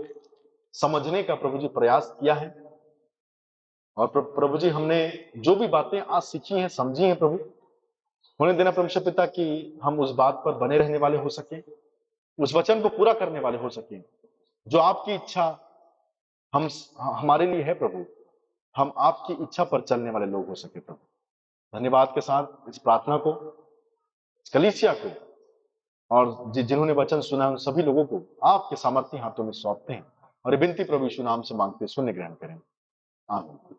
समझने का प्रभु जी प्रयास किया है, और प्रभु जी हमने जो भी बातें आज सीखी हैं, समझी हैं प्रभु, होने देना परमेश्वर पिता कि हम उस बात पर बने रहने वाले हो सके, उस वचन को पूरा करने वाले हो सके जो आपकी इच्छा हम हमारे लिए है प्रभु, हम आपकी इच्छा पर चलने वाले लोग हो सके प्रभु। धन्यवाद के साथ इस प्रार्थना को, इस कलीसिया को, और जिन्होंने वचन सुना उन सभी लोगों को आपके सामर्थ्य हाथों में सौंपते हैं, और विनती प्रभु यीशु नाम से मांगते, सुन्य ग्रहण करें, आमीन।